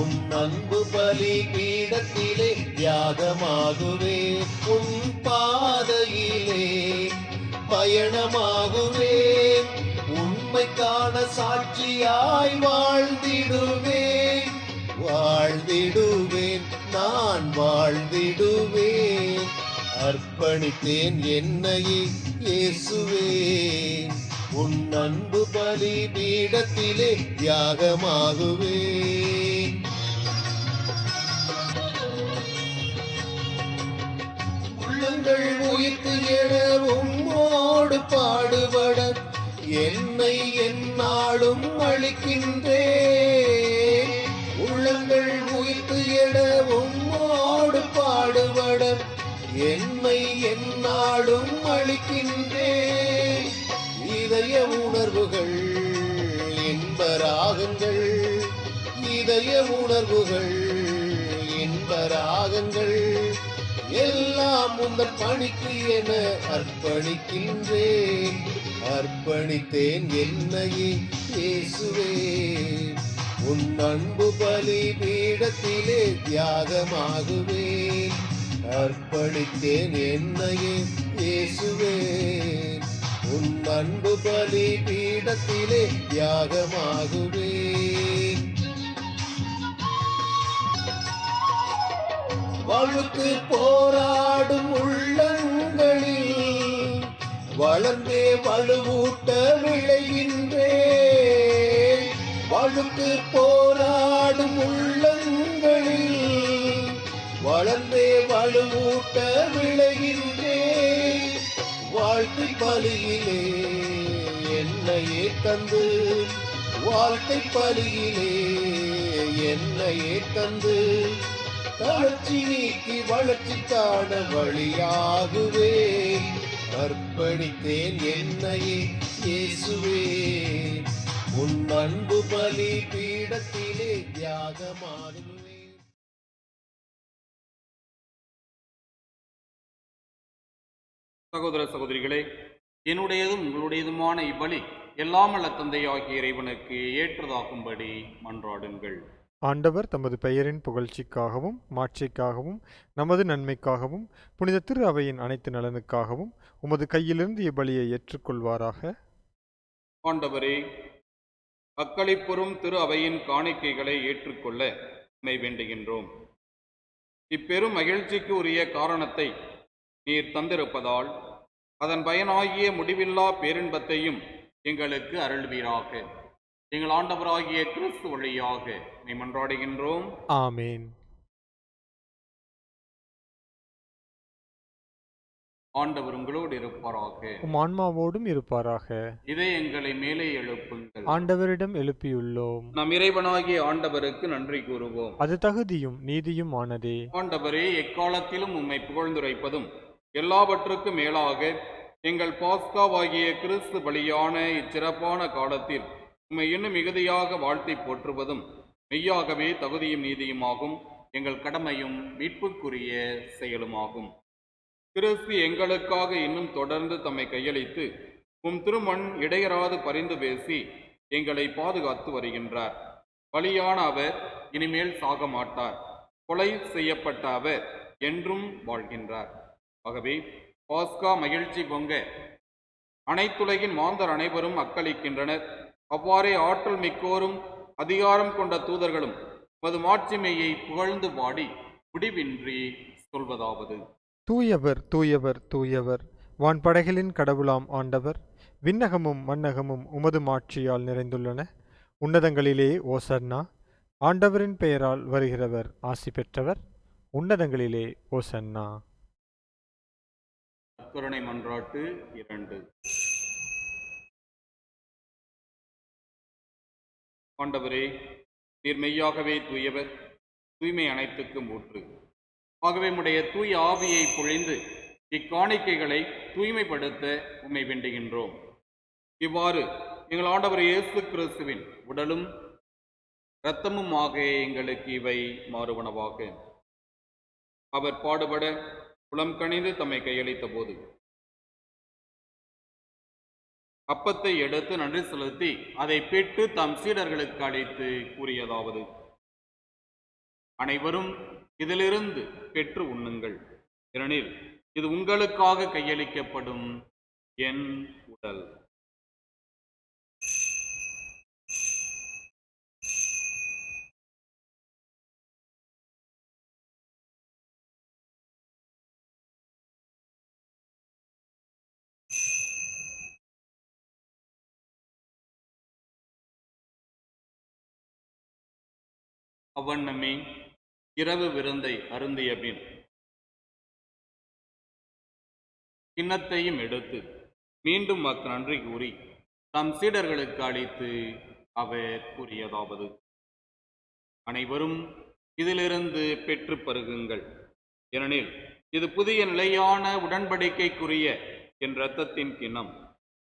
Speaker 7: உன் அன்பு பலி பீடத்திலே தியாகமாகுவேன். உன் பாதையிலே பயணமாகுவேன். உண்மைக்கான சாட்சியாய் வாழ்ந்திடுவேன். வாழ்ந்திடுவேன், நான் வாழ்ந்திடுவேன். அர்ப்பணித்தேன் என்னையே இயேசுவே, உன் அன்பு பலி பீடத்திலே தியாகமாகுவேன். உள்ளங்கள் உயிர்த்து எழ உம்மோடு பாடுபட என்னை எந்நாளும் அளிக்கின்றேன். உள்ளங்கள் உயிர்த்து எழ உம்மோடு பாடுபட என்னை எந்நாளும் அளிக்கின்றேன். இதய உணர்வுகள் இன்பராகங்கள், இதய உணர்வுகள் இன்பராகங்கள் எல்லாம் உங்கள் பணிக்கு என அர்ப்பணிக்கின்றேன். அர்ப்பணித்தேன் என்னையே இயேசுவே, உன் அன்பு பலி பீடத்திலே தியாகமாகுவேன். அர்ப்பணித்தேன் என்னையே இயேசுவே, உன் அன்பு பலி பீடத்திலே தியாகமாகுவேன். வாழ்வுக்கு போராடும் உள்ளங்களில் வளர்ந்தே வலுவூட்ட விளைகின்றேன். வாழ்வுக்கு போராடும் உள்ளங்களில் வளர்ந்தே வலுவூட்ட விளைகின்றேன். வாழ்க்கை பலியிலே என்னையே தந்து, வாழ்க்கை பலியிலே என்னையே தந்து தளர்ச்சி நீக்கி வளர்ச்சி காண வழியாகுவேன். அர்ப்பணித்தேன் என்னையே இயேசுவே, உன் அன்பு பலி பீடத்திலே தியாகமாகுவேன்.
Speaker 6: சகோதர சகோதரிகளே, என்னுடையதும் உங்களுடையதுமான இப்பலி எல்லாம் வல்ல தந்தையாகிய இறைவனுக்கு ஏற்றதாகும்படி மன்றாடுங்கள்.
Speaker 2: ஆண்டவர் தமது பெயரின் புகழ்ச்சிக்காகவும் மாட்சிக்காகவும் நமது நன்மைக்காகவும் புனித திரு அவையின் அனைத்து நலனுக்காகவும் உமது கையிலிருந்து இப்பலியை ஏற்றுக்கொள்வாராக.
Speaker 6: ஆண்டவரே, அக்களிப்புறும் திரு அவையின் காணிக்கைகளை ஏற்றுக்கொள்ள உம்மை வேண்டுகின்றோம். இப்பெரும் மகிழ்ச்சிக்கு உரிய காரணத்தை நீர் தந்திருப்பதால் அதன் பயனாகிய முடிவில்லா பேரின்பத்தையும் எங்களுக்கு அருள்வீராக. எங்கள் ஆண்டவராகிய கிறிஸ்து வழியாக உம்மை மன்றாடுகின்றோம்.
Speaker 2: ஆமேன்.
Speaker 6: ஆண்டவர் உங்களோடு இருப்பாராக.
Speaker 2: உம் ஆன்மாவோடும் இருப்பாராக.
Speaker 6: இதை எங்களை மேலே எழுப்புங்கள்.
Speaker 2: ஆண்டவரிடம் எழுப்பியுள்ளோம்.
Speaker 6: நம் இறைவனாகிய ஆண்டவருக்கு நன்றி கூறுவோம்.
Speaker 2: அது தகுதியும் நீதியும் ஆனதே.
Speaker 6: ஆண்டவரே, எக்காலத்திலும் உம்மை புகழ்ந்துரைப்பதும் எல்லாவற்றுக்கும் மேலாக எங்கள் பாஸ்காவாகிய கிறிஸ்து பலியான இச்சிறப்பான காலத்தில் உம்மை இன்னும் மிகுதியாக வாழ்த்தி போற்றுவதும் மெய்யாகவே தகுதியும் நீதியுமாகும், எங்கள் கடமையும் மீட்புக்குரிய செயலுமாகும். கிறிஸ்து எங்களுக்காக இன்னும் தொடர்ந்து தம்மை கையளித்து உம் திருமண் இடையராது பரிந்து பேசி எங்களை பாதுகாத்து வருகின்றார். பலியான அவர் இனிமேல் சாக மாட்டார். கொலை செய்யப்பட்ட அவர் என்றும் வாழ்கின்றார். ஆகவே பாஸ்கா மகிழ்ச்சி பொங்க அனைத்துலகின் மாந்தர் அனைவரும் அக்களிக்கின்றனர். அவ்வாறே ஆற்றல் மிக்கோரும் அதிகாரம் கொண்ட தூதர்களும் மது மாட்சிமையை புகழ்ந்து பாடி முடிவின்றி சொல்வதாவது:
Speaker 2: தூயவர் தூயவர் தூயவர், வான்படைகளின் கடவுளாம் ஆண்டவர். விண்ணகமும் மண்ணகமும் உமது மாட்சியால் நிறைந்துள்ளன. உன்னதங்களிலே ஓசன்னா. ஆண்டவரின் பெயரால் வருகிறவர் ஆசி பெற்றவர். உன்னதங்களிலே ஓசன்னா.
Speaker 6: கருணை மன்றாட்டு 2. ஆண்டவரே, நீர் மெய்யாகவே தூயவர், தூய்மை அனைத்துக்கும் ஊற்று. ஆகவே உம்முடைய தூய ஆவியை பொழிந்து இக்காணிக்கைகளை தூய்மைப்படுத்த உம்மை வேண்டுகின்றோம். இவ்வாறு எங்கள் ஆண்டவர் இயேசு கிறிஸ்துவின் உடலும் இரத்தமுமாக எங்களுக்கு இவை மாறுவனவாக. அவர் பாடுபட புலம் கணிந்து தம்மை கையளித்த போது அப்பத்தை எடுத்து நன்றி செலுத்தி அதை பிட்டு தம் சீடர்களுக்கு அளித்து கூறியதாவது: அனைவரும் இதிலிருந்து பெற்று உண்ணுங்கள், ஏனெனில் இது உங்களுக்காக கையளிக்கப்படும் என் உடல். அவ்வண்ணமே இரவு விருந்தை அருந்திய பின் கிண்ணத்தையும் எடுத்து மீண்டும் நன்றி கூறி தம் சீடர்களுக்கு அளித்து அவர் கூறியதாவது: அனைவரும் இதிலிருந்து பெற்று பருகுங்கள், ஏனெனில் இது புதிய நிலையான உடன்படிக்கைக்குரிய என் இரத்தத்தின் கிண்ணம்.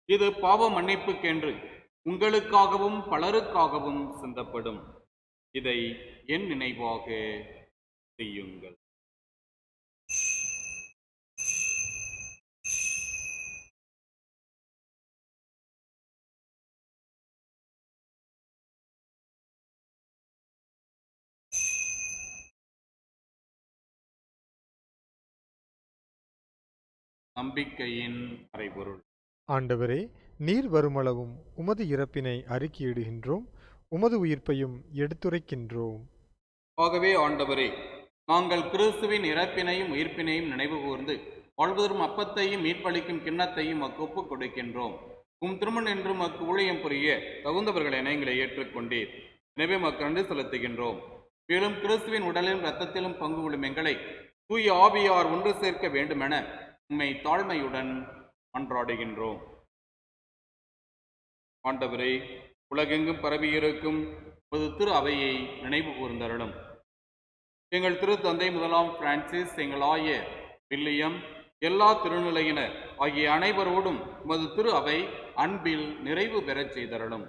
Speaker 6: இது பாவ மன்னிப்புக்கென்று உங்களுக்காகவும் பலருக்காகவும் சிந்தப்படும். இதை என் நினைவாக செய்யுங்கள். நம்பிக்கையின் மறைபொருள்.
Speaker 2: ஆண்டவரே, நீர் வருமளவும் உமது இறப்பினை அறிக்கையிடுகின்றோம், உமது உயிர்ப்பையும் எடுத்துரைக்கின்றோம்.
Speaker 6: ஆகவே ஆண்டவரே, நாங்கள் கிறிஸ்துவின் இறப்பினையும் உயிர்ப்பினையும் நினைவு கூர்ந்து வாழ்வதரும் அப்பத்தையும் மீட்பளிக்கும் கிண்ணத்தையும் மக்கு ஒப்புக் கொடுக்கின்றோம். திருமண் என்று மக்கு ஊழியம் புரிய தகுந்தவர்கள் என எங்களை ஏற்றுக்கொண்டீர். எனவே மக்கு நன்றி செலுத்துகின்றோம். மேலும் கிறிஸ்துவின் உடலிலும் இரத்தத்திலும் பங்கு கொள்ளும் எங்களை தூய ஆவியார் ஒன்று சேர்க்க வேண்டுமென உம்மை தாழ்மையுடன் மன்றாடுகின்றோம். ஆண்டவரே, உலகெங்கும் பரவியிருக்கும் ஒரு திரு அவையை நினைவு கூர்ந்தருளும். எங்கள் திரு தந்தை முதலாம் பிரான்சிஸ், எங்கள் ஆயர் வில்லியம், எல்லா திருநிலையினர் ஆகிய அனைவரோடும் உமது திரு அவை அன்பில் நிறைவு பெறச் செய்தருளும்.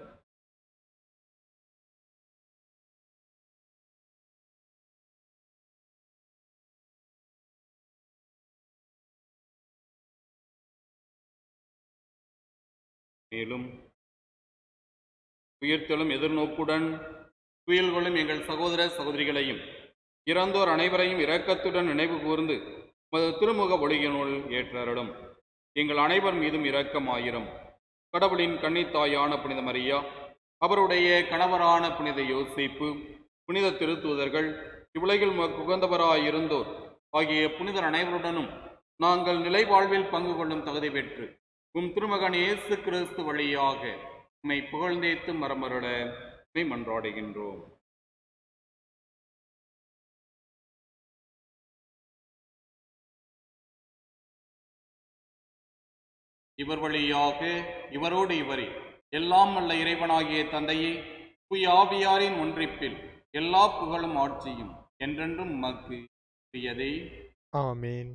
Speaker 6: மேலும் உயிர்த்தெழும் எதிர்நோக்குடன் துயில்களும் எங்கள் சகோதர சகோதரிகளையும் இறந்தோர் அனைவரையும் இரக்கத்துடன் நினைவு கூர்ந்து உமது திருமுக ஒளியினுள் ஏற்றருளும். எங்கள் அனைவர் மீதும் இரக்கமாயிரும். கடவுளின் கன்னித்தாயான புனித மரியா, அவருடைய கணவரான புனித யோசேப்பு, புனித திருத்தூதர்கள், இவ்வுலகில் உகந்தவராயிருந்தோர் ஆகிய புனிதர் அனைவருடனும் நாங்கள் நிலை வாழ்வில் பங்கு கொள்ளும் தகுதி பெற்று திருமகன் இயேசு கிறிஸ்து வழியாக உம்மை புகழ்ந்தேத்து மரமருள மன்றாடுகின்றோம். இவர் வழியாக இவரோடு இவரில் எல்லாம் வல்ல இறைவனாகிய தந்தையே, தூய ஆவியாரின் ஒன்றிப்பில் எல்லா புகழும் ஆட்சியும் என்றென்றும் உமக்கு உரியதே.
Speaker 2: ஆமேன்.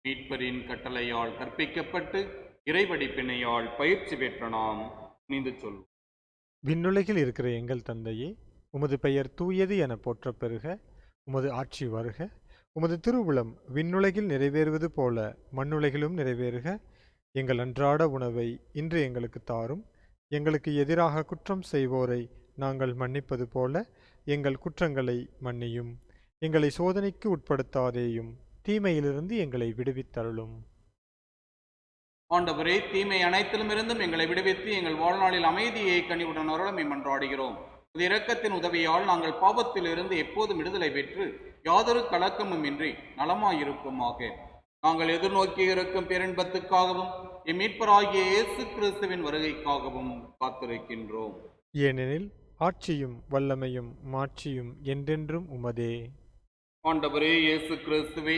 Speaker 6: மீட்பரின் கட்டளையால் கற்பிக்கப்பட்டு இறைவடிப்பினையால் பயிற்சி பெற்ற நாம் நீந்து சொல்வோம்.
Speaker 2: விண்ணுலகில் இருக்கிற எங்கள் தந்தையே, உமது பெயர் தூயது என போற்றப் பெறுக. உமது ஆட்சி வருக. உமது திருவுளம் விண்ணுலகில் நிறைவேறுவது போல மண்ணுலகிலும் நிறைவேறுக. எங்கள் அன்றாட உணவை இன்று எங்களுக்கு தாரும். எங்களுக்கு எதிராக குற்றம் செய்வோரை நாங்கள் மன்னிப்பது போல எங்கள் குற்றங்களை மன்னியும். எங்களை சோதனைக்கு உட்படுத்தாதேயும், தீமையிலிருந்து எங்களை விடுவித்தருளும்.
Speaker 6: ஆண்டவரே, தீமை அனைத்திலுமிருந்தும் எங்களை விடுவித்து எங்கள் வாழ்நாளில் அமைதியை கனிவுடன் அருளமை மன்றாடுகிறோம். உமது இரக்கத்தின் உதவியால் நாங்கள் பாவத்திலிருந்து எப்போதும் விடுதலை பெற்று யாதொரு கலக்கமும் இன்றி நலமாயிருப்போமாக. நாங்கள் எதிர்நோக்கி இருக்கும் பேரின்பத்துக்காகவும் எம் மீட்பராகிய இயேசு கிறிஸ்துவின் வருகைக்காகவும் காத்திருக்கின்றோம்.
Speaker 2: ஏனெனில் ஆட்சியும் வல்லமையும் மாட்சியும் என்றென்றும் உமதே.
Speaker 6: ஆண்டவரே இயேசு கிறிஸ்துவே,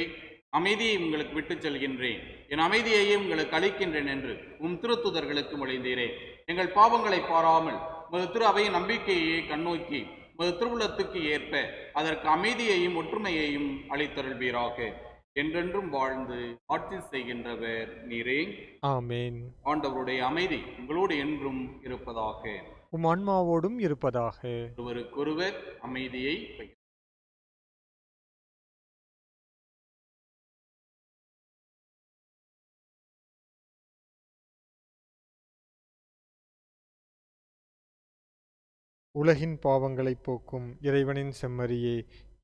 Speaker 6: அமைதியை உங்களுக்கு விட்டுச் செல்கின்றேன், என் அமைதியையே உங்களுக்கு அளிக்கின்றேன் என்று திருத்துதர்களுக்கு மொழிந்தீரே. எங்கள் பாவங்களை பாராமல் உமது திரு அவையின் நம்பிக்கையை கண்ணோக்கி உமது திருவுளத்துக்கு ஏற்ப அதற்கு அமைதியையும் ஒற்றுமையையும் அளித்தருள்வீராக. என்றென்றும் வாழ்ந்து ஆட்சி செய்கின்றவர் நீரே.
Speaker 2: ஆமேன்.
Speaker 6: ஆண்டவருடைய அமைதி உங்களோடு என்றும் இருப்பதாக.
Speaker 2: உம் ஆன்மாவோடும் இருப்பதாக.
Speaker 6: ஒருவருக்கொருவர் அமைதியை பகிர்ந்து
Speaker 2: உலகின் பாவங்களைப் போக்கும் இறைவனின் செம்மறியே,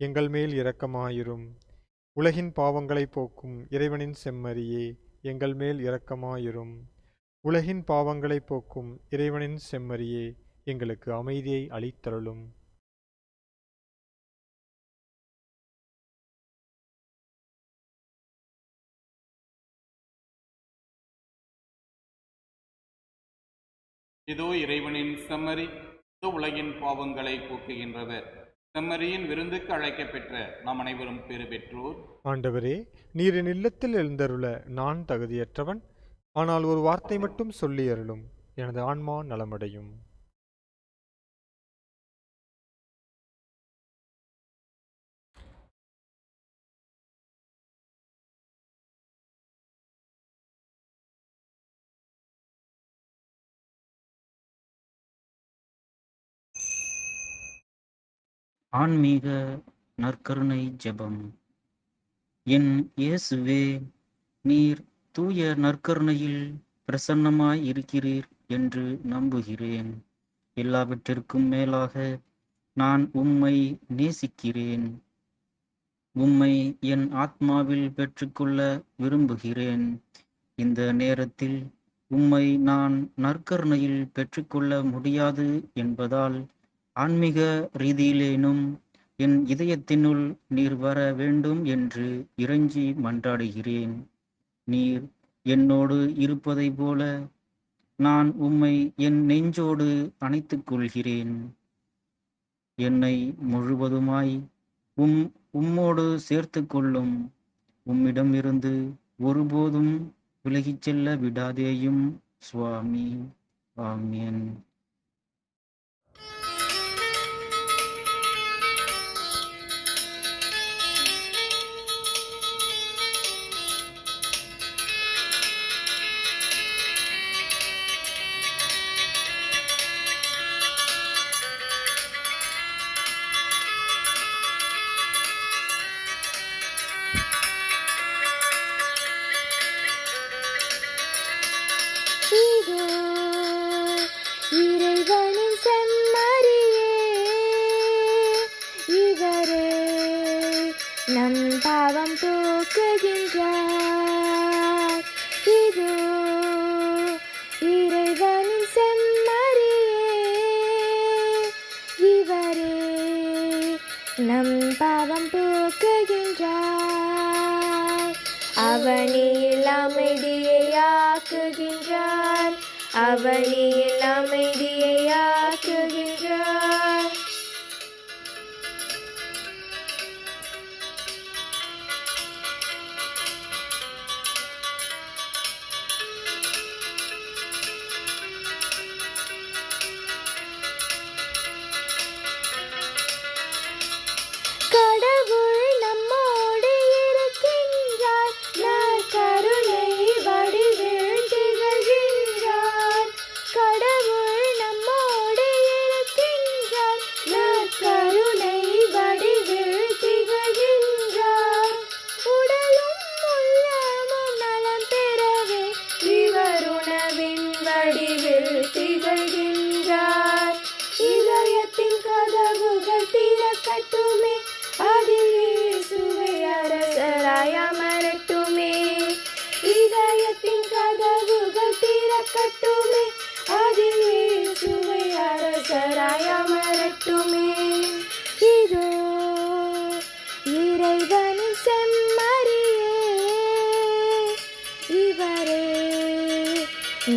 Speaker 2: எங்கள் மேல் இரக்கமாயிரும். உலகின் பாவங்களைப் போக்கும் இறைவனின் செம்மறியே, எங்கள் மேல் இரக்கமாயிரும். உலகின் பாவங்களைப் போக்கும் இறைவனின் செம்மறியே, எங்களுக்கு அமைதியை அளித்தருளும்.
Speaker 6: இதோ இறைவனின் செம்மறி, உலகின் பாவங்களை போக்குகின்றவர். செம்மறியின் விருந்துக்கு அழைக்கப்பெற்ற நாம் அனைவரும் பெறு பெற்றோர்.
Speaker 2: ஆண்டவரே, நீர் என் இல்லத்தில் எழுந்தருள நான் தகுதியற்றவன். ஆனால் ஒரு வார்த்தை மட்டும் சொல்லி அருளும், எனது ஆன்மா நலமடையும்.
Speaker 9: ஆன்மீக நற்கருணை ஜெபம். என் இயேசுவே, நீர் தூய நற்கருணையில் பிரசன்னமாய் இருக்கிறீர் என்று நம்புகிறேன். எல்லாவற்றிற்கும் மேலாக நான் உம்மை நேசிக்கிறேன். உம்மை என் ஆத்மாவில் பெற்றுக்கொள்ள விரும்புகிறேன். இந்த நேரத்தில் உம்மை நான் நற்கருணையில் பெற்றுக்கொள்ள முடியாது என்பதால் ஆன்மீக ரீதியிலேனும் என் இதயத்தினுள் நீர் வர வேண்டும் என்று இறைஞ்சி மன்றாடுகிறேன். நீர் என்னோடு இருப்பதை போல நான் உம்மை என் நெஞ்சோடு அணைத்துக் கொள்கிறேன். என்னை முழுவதுமாய் உம்மோடு சேர்த்து கொள்ளும். உம்மிடமிருந்து ஒருபோதும் விலகிச் செல்ல விடாதேயும் சுவாமி. ஆமென்.
Speaker 10: இறைவனின் செம்மறியே, இவரே நம் பாவம் போக்குகின்றார். இதோ இறைவனின் செம்மறியே, இவரே நம் பாவம் போக்குகின்றார். அவனில் அமைதியை ஆக்குகின்றார். அவனில் அமைதியை ஆக்குகின்றார். கடவுள் நம்மோடு இருக்கின்றார். நற்கருணை வடிவில் திகழ்கின்றார். கடவுள் நம்மோடு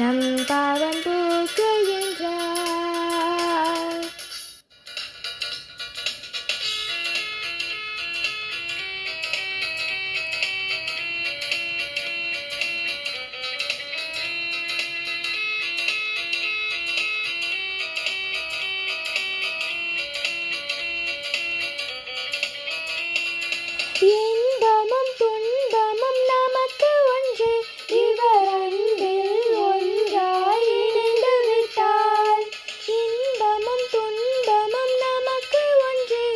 Speaker 10: நம் பாவம் போக்குகின்றார். இன்பமும் துன்பமும் நமக்கு ஒன்றே, இவர் அன்பில் ஒன்றாய் இணைந்து விட்டால். இன்பமும் துன்பமும் நமக்கு ஒன்றே,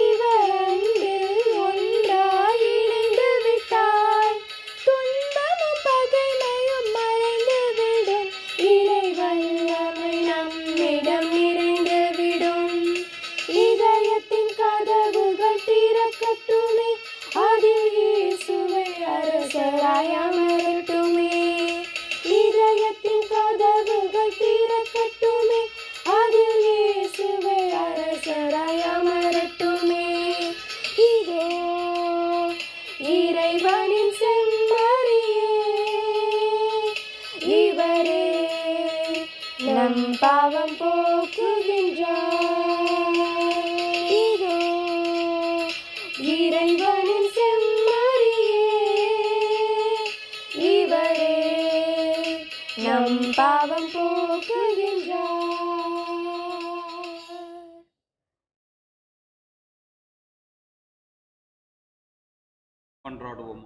Speaker 10: இவர் அன்பில் ஒன்றாய் இணைந்து விட்டால். துன்பமும் பகைமையும் மறைந்து விடும், இறை வல்லமை நம்மிடம் நிறைந்து விடும். இதயத்தின் கதவுகள் திறக்கட்டுமே, அதில் இயேசுவை அரசராய் அமரட்டுமே. இதயத்தின் கதவுகள் திறக்கட்டுமே, அதில் இயேசுவை அரசராய் அமரட்டுமே. இதோ இறைவனின் செம்மறியே, இவரே நம் பாவம் போக்குகின்றார். இதோ இறைவனின் செம்மறியே, இவரே நம் பாவம் போக்குகின்றார்.
Speaker 6: மன்றாடுவோம்.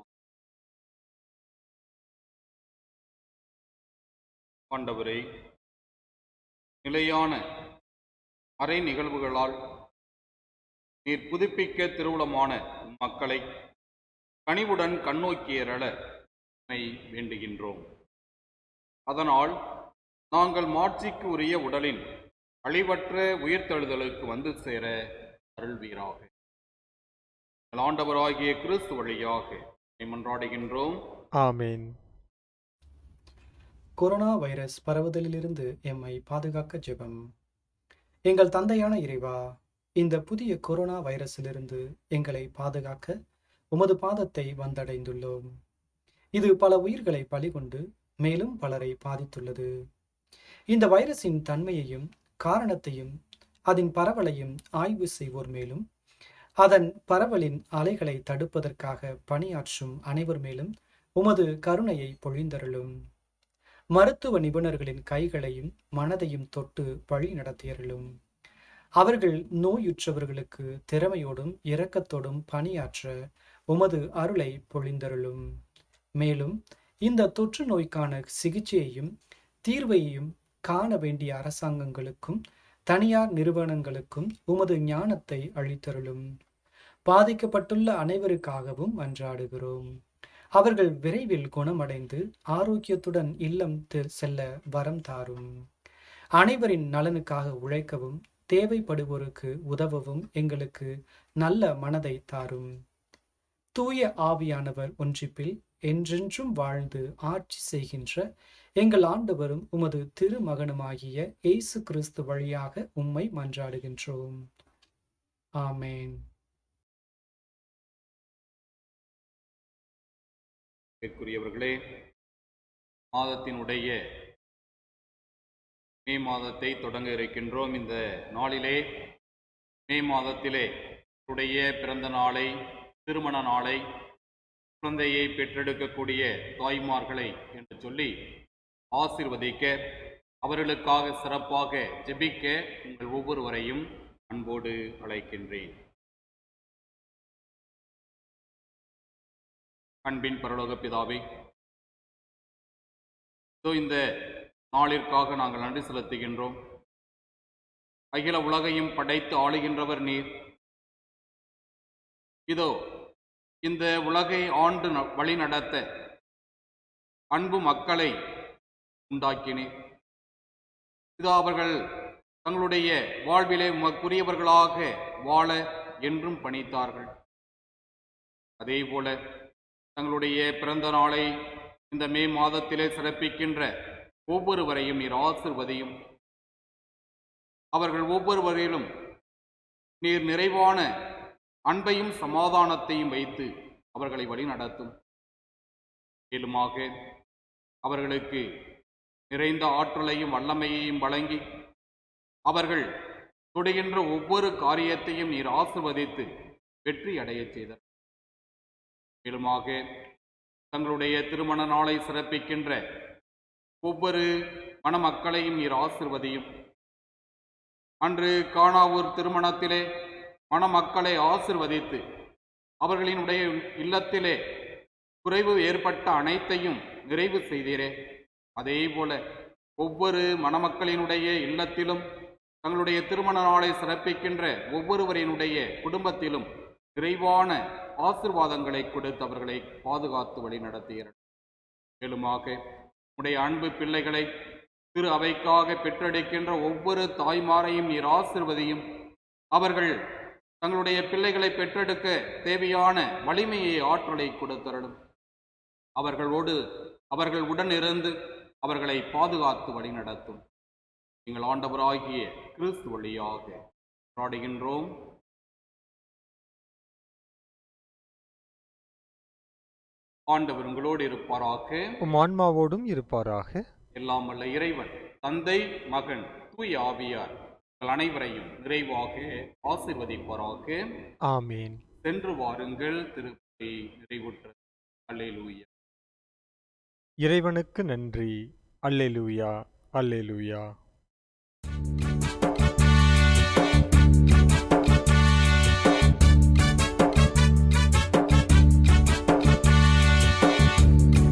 Speaker 6: ஆண்டவரே, நிலையான அரை நிகழ்வுகளால் நீர் புதுப்பிக்க திருவுளமான மக்களை கனிவுடன் கண்ணோக்கியரள வேண்டுகின்றோம். அதனால் நாங்கள் மாட்சிக்கு உரிய உடலின் அழிவற்ற உயிர்த்தெழுதலுக்கு வந்து சேர அருள்வீராக. ஆண்டவராகிய கிறிஸ்து வழியாக மன்றாடுகின்றோம்.
Speaker 2: ஆமேன்.
Speaker 11: கொரோனா வைரஸ் பரவுதலிலிருந்து எம்மை பாதுகாக்க ஜெபம். எங்கள் தந்தையான இறைவா, இந்த புதிய கொரோனா வைரஸிலிருந்து எங்களை பாதுகாக்க உமது பாதத்தை வந்தடைந்துள்ளோம். இது பல உயிர்களை பலிகொண்டு மேலும் பலரை பாதித்துள்ளது. இந்த வைரஸின் தன்மையையும் காரணத்தையும் அதன் பரவலையும் ஆய்வு செய்வோர் மேலும் அதன் பரவலின் அலைகளை தடுப்பதற்காக பணியாற்றும் அனைவர் மேலும் உமது கருணையை பொழிந்தருளும். மருத்துவ நிபுணர்களின் கைகளையும் மனதையும் தொட்டு வழி நடத்தியருளும். அவர்கள் நோயுற்றவர்களுக்கு திறமையோடும் இரக்கத்தோடும் பணியாற்ற உமது அருளை பொழிந்தருளும். மேலும் இந்த தொற்று நோய்க்கான சிகிச்சையையும் தீர்வையும் காண வேண்டிய அரசாங்கங்களுக்கும் தனியார் நிறுவனங்களுக்கும் உமது ஞானத்தை அளித்தருளும். பாதிக்கப்பட்டுள்ள அனைவருக்காகவும் மன்றாடுகிறோம். அவர்கள் விரைவில் குணமடைந்து ஆரோக்கியத்துடன் இல்லம் செல்ல வரம் தாரும். அனைவரின் நலனுக்காக உழைக்கவும் தேவைப்படுவோருக்கு உதவவும் எங்களுக்கு நல்ல மனதை தாரும். தூய ஆவியானவர் ஒன்றிப்பில் என்றென்றும் வாழ்ந்து ஆட்சி செய்கின்ற எங்கள் ஆண்டவரும் உமது திருமகனுமாகிய இயேசு கிறிஸ்து வழியாக உம்மை மன்றாடுகின்றோம். ஆமேன்.
Speaker 6: க்குரியவர்களே, மாதத்தினுடைய மே மாதத்தை தொடங்க இருக்கின்றோம். இந்த நாளிலே மே மாதத்திலே உடைய பிறந்த நாளை, திருமண நாளை, குழந்தையை பெற்றெடுக்கக்கூடிய தாய்மார்களை என்று சொல்லி ஆசீர்வதிக்க, அவர்களுக்காக சிறப்பாக ஜெபிக்க உங்கள் ஒவ்வொருவரையும் அன்போடு அழைக்கின்றேன். அன்பின் பரலோக பிதாவே, இந்த நாளிற்காக நாங்கள் நன்றி செலுத்துகின்றோம். அகில உலகையும் படைத்து ஆளுகின்றவர் நீர். இதோ இந்த உலகை ஆண்டு வழி நடத்த அன்பு மக்களை உண்டாக்கினீர். இதோ அவர்கள் தங்களுடைய வாழ்விலே உமக்குரியவர்களாக வாழ என்றும் பணித்தார்கள். அதே போல தங்களுடைய பிறந்த நாளை இந்த மே மாதத்திலே சிறப்பிக்கின்ற ஒவ்வொருவரையும் நீர் ஆசிர்வதியும். அவர்கள் ஒவ்வொருவரிலும் நீர் நிறைவான அன்பையும் சமாதானத்தையும் வைத்து அவர்களை வழி நடத்தும். மேலுமாக அவர்களுக்கு நிறைந்த ஆற்றலையும் வல்லமையையும் வழங்கி அவர்கள் தொடுகின்ற ஒவ்வொரு காரியத்தையும் நீர் ஆசிர்வதித்து வெற்றி அடையச் செய்தார். மேலுமாக தங்களுடைய திருமண நாளை சிறப்பிக்கின்ற ஒவ்வொரு மணமக்களையும் நீர் ஆசிர்வதியும். அன்று கானாவூர் திருமணத்திலே மணமக்களை ஆசிர்வதித்து அவர்களினுடைய இல்லத்திலே குறைவு ஏற்பட்ட அனைத்தையும் நிறைவு செய்தீரே. அதே போல ஒவ்வொரு மணமக்களினுடைய இல்லத்திலும் தங்களுடைய திருமண நாளை சிறப்பிக்கின்ற ஒவ்வொருவரினுடைய குடும்பத்திலும் நிறைவான ஆசிர்வாதங்களை கொடுத்து அவர்களை பாதுகாத்து வழி நடத்துகிறார். மேலுமாக உடைய அன்பு பிள்ளைகளை திரு அவைக்காக பெற்றெடுக்கின்ற ஒவ்வொரு தாய்மாரையும் நீர் ஆசிர்வதியும். அவர்கள் தங்களுடைய பிள்ளைகளை பெற்றெடுக்க தேவையான வலிமையை ஆற்றலை கொடுத்தரணும். அவர்கள் உடன் இருந்து அவர்களை பாதுகாத்து வழிநடத்தும். எங்கள் ஆண்டவராகிய கிறிஸ்து வழியாக பாடுகின்றோம். ஆண்டவர் உங்களோடு இருப்பாராக,
Speaker 2: உம் ஆன்மாவோடும் இருப்பாராக.
Speaker 6: எல்லாம் வல்ல இறைவன் தந்தை, மகன், தூய ஆவியார் உங்கள் அனைவரையும் நிறைவாக ஆசீர்வதிப்பாராக.
Speaker 2: ஆமீன்.
Speaker 6: சென்று வாருங்கள், திருப்பலி நிறைவுற்றது. அல்லேலூயா.
Speaker 2: இறைவனுக்கு நன்றி. அல்லேலூயா, அல்லேலூயா.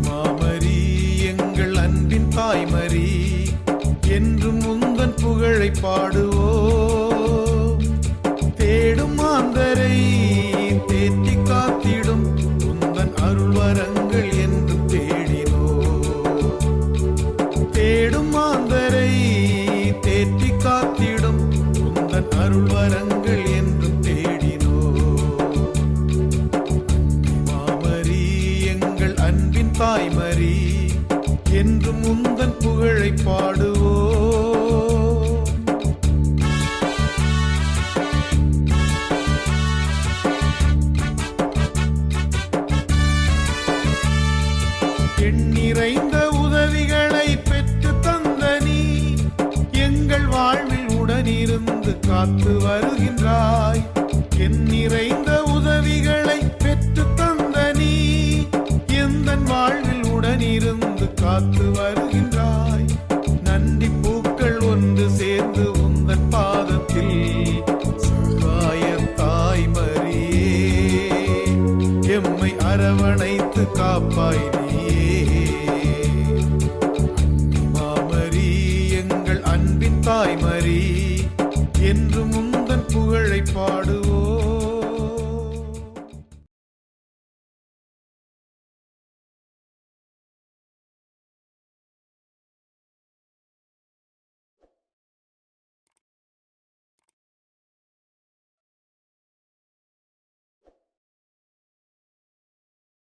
Speaker 7: மாமரி எங்கள் அன்பின் தாய்மரி, என்றும் உந்தன் புகழை பாடுவோம். தேடும் மாந்தரை தேற்றி காத்திடும் உந்தன் அருள்வரங்கள் என்றும் தேடினோம். தேடும் மாந்தரை தேற்றி காத்திடும் உந்தன் அருள்வரங்கள் என்றும் தேடினோம். மாமரி எங்கள் அன்பின் தாய்மரி, என்றும் உந்தன் புகழை பாடுவோம். எண்ணிறைந்த உதவிகளை பெற்று தந்த நீ, எங்கள் வாழ்வில் உடனிருந்து காத்து வருகின்றாய். எண்ணிறைந்த உதவிகளை பெற்று தந்த நீ, எந்தன் வாழ்வில் உடனிருந்து காத்து வருகின்றாய். நன்றி பூக்கள் ஒன்று சேர்ந்து உந்தன் பாதத்தில் சகாய தாய்மரியே, எம்மை அரவணைத்து காப்பாய் நீயே. மாமரி எங்கள் அன்பின் தாய்மரி, என்றும் உந்தன் புகழை பாடு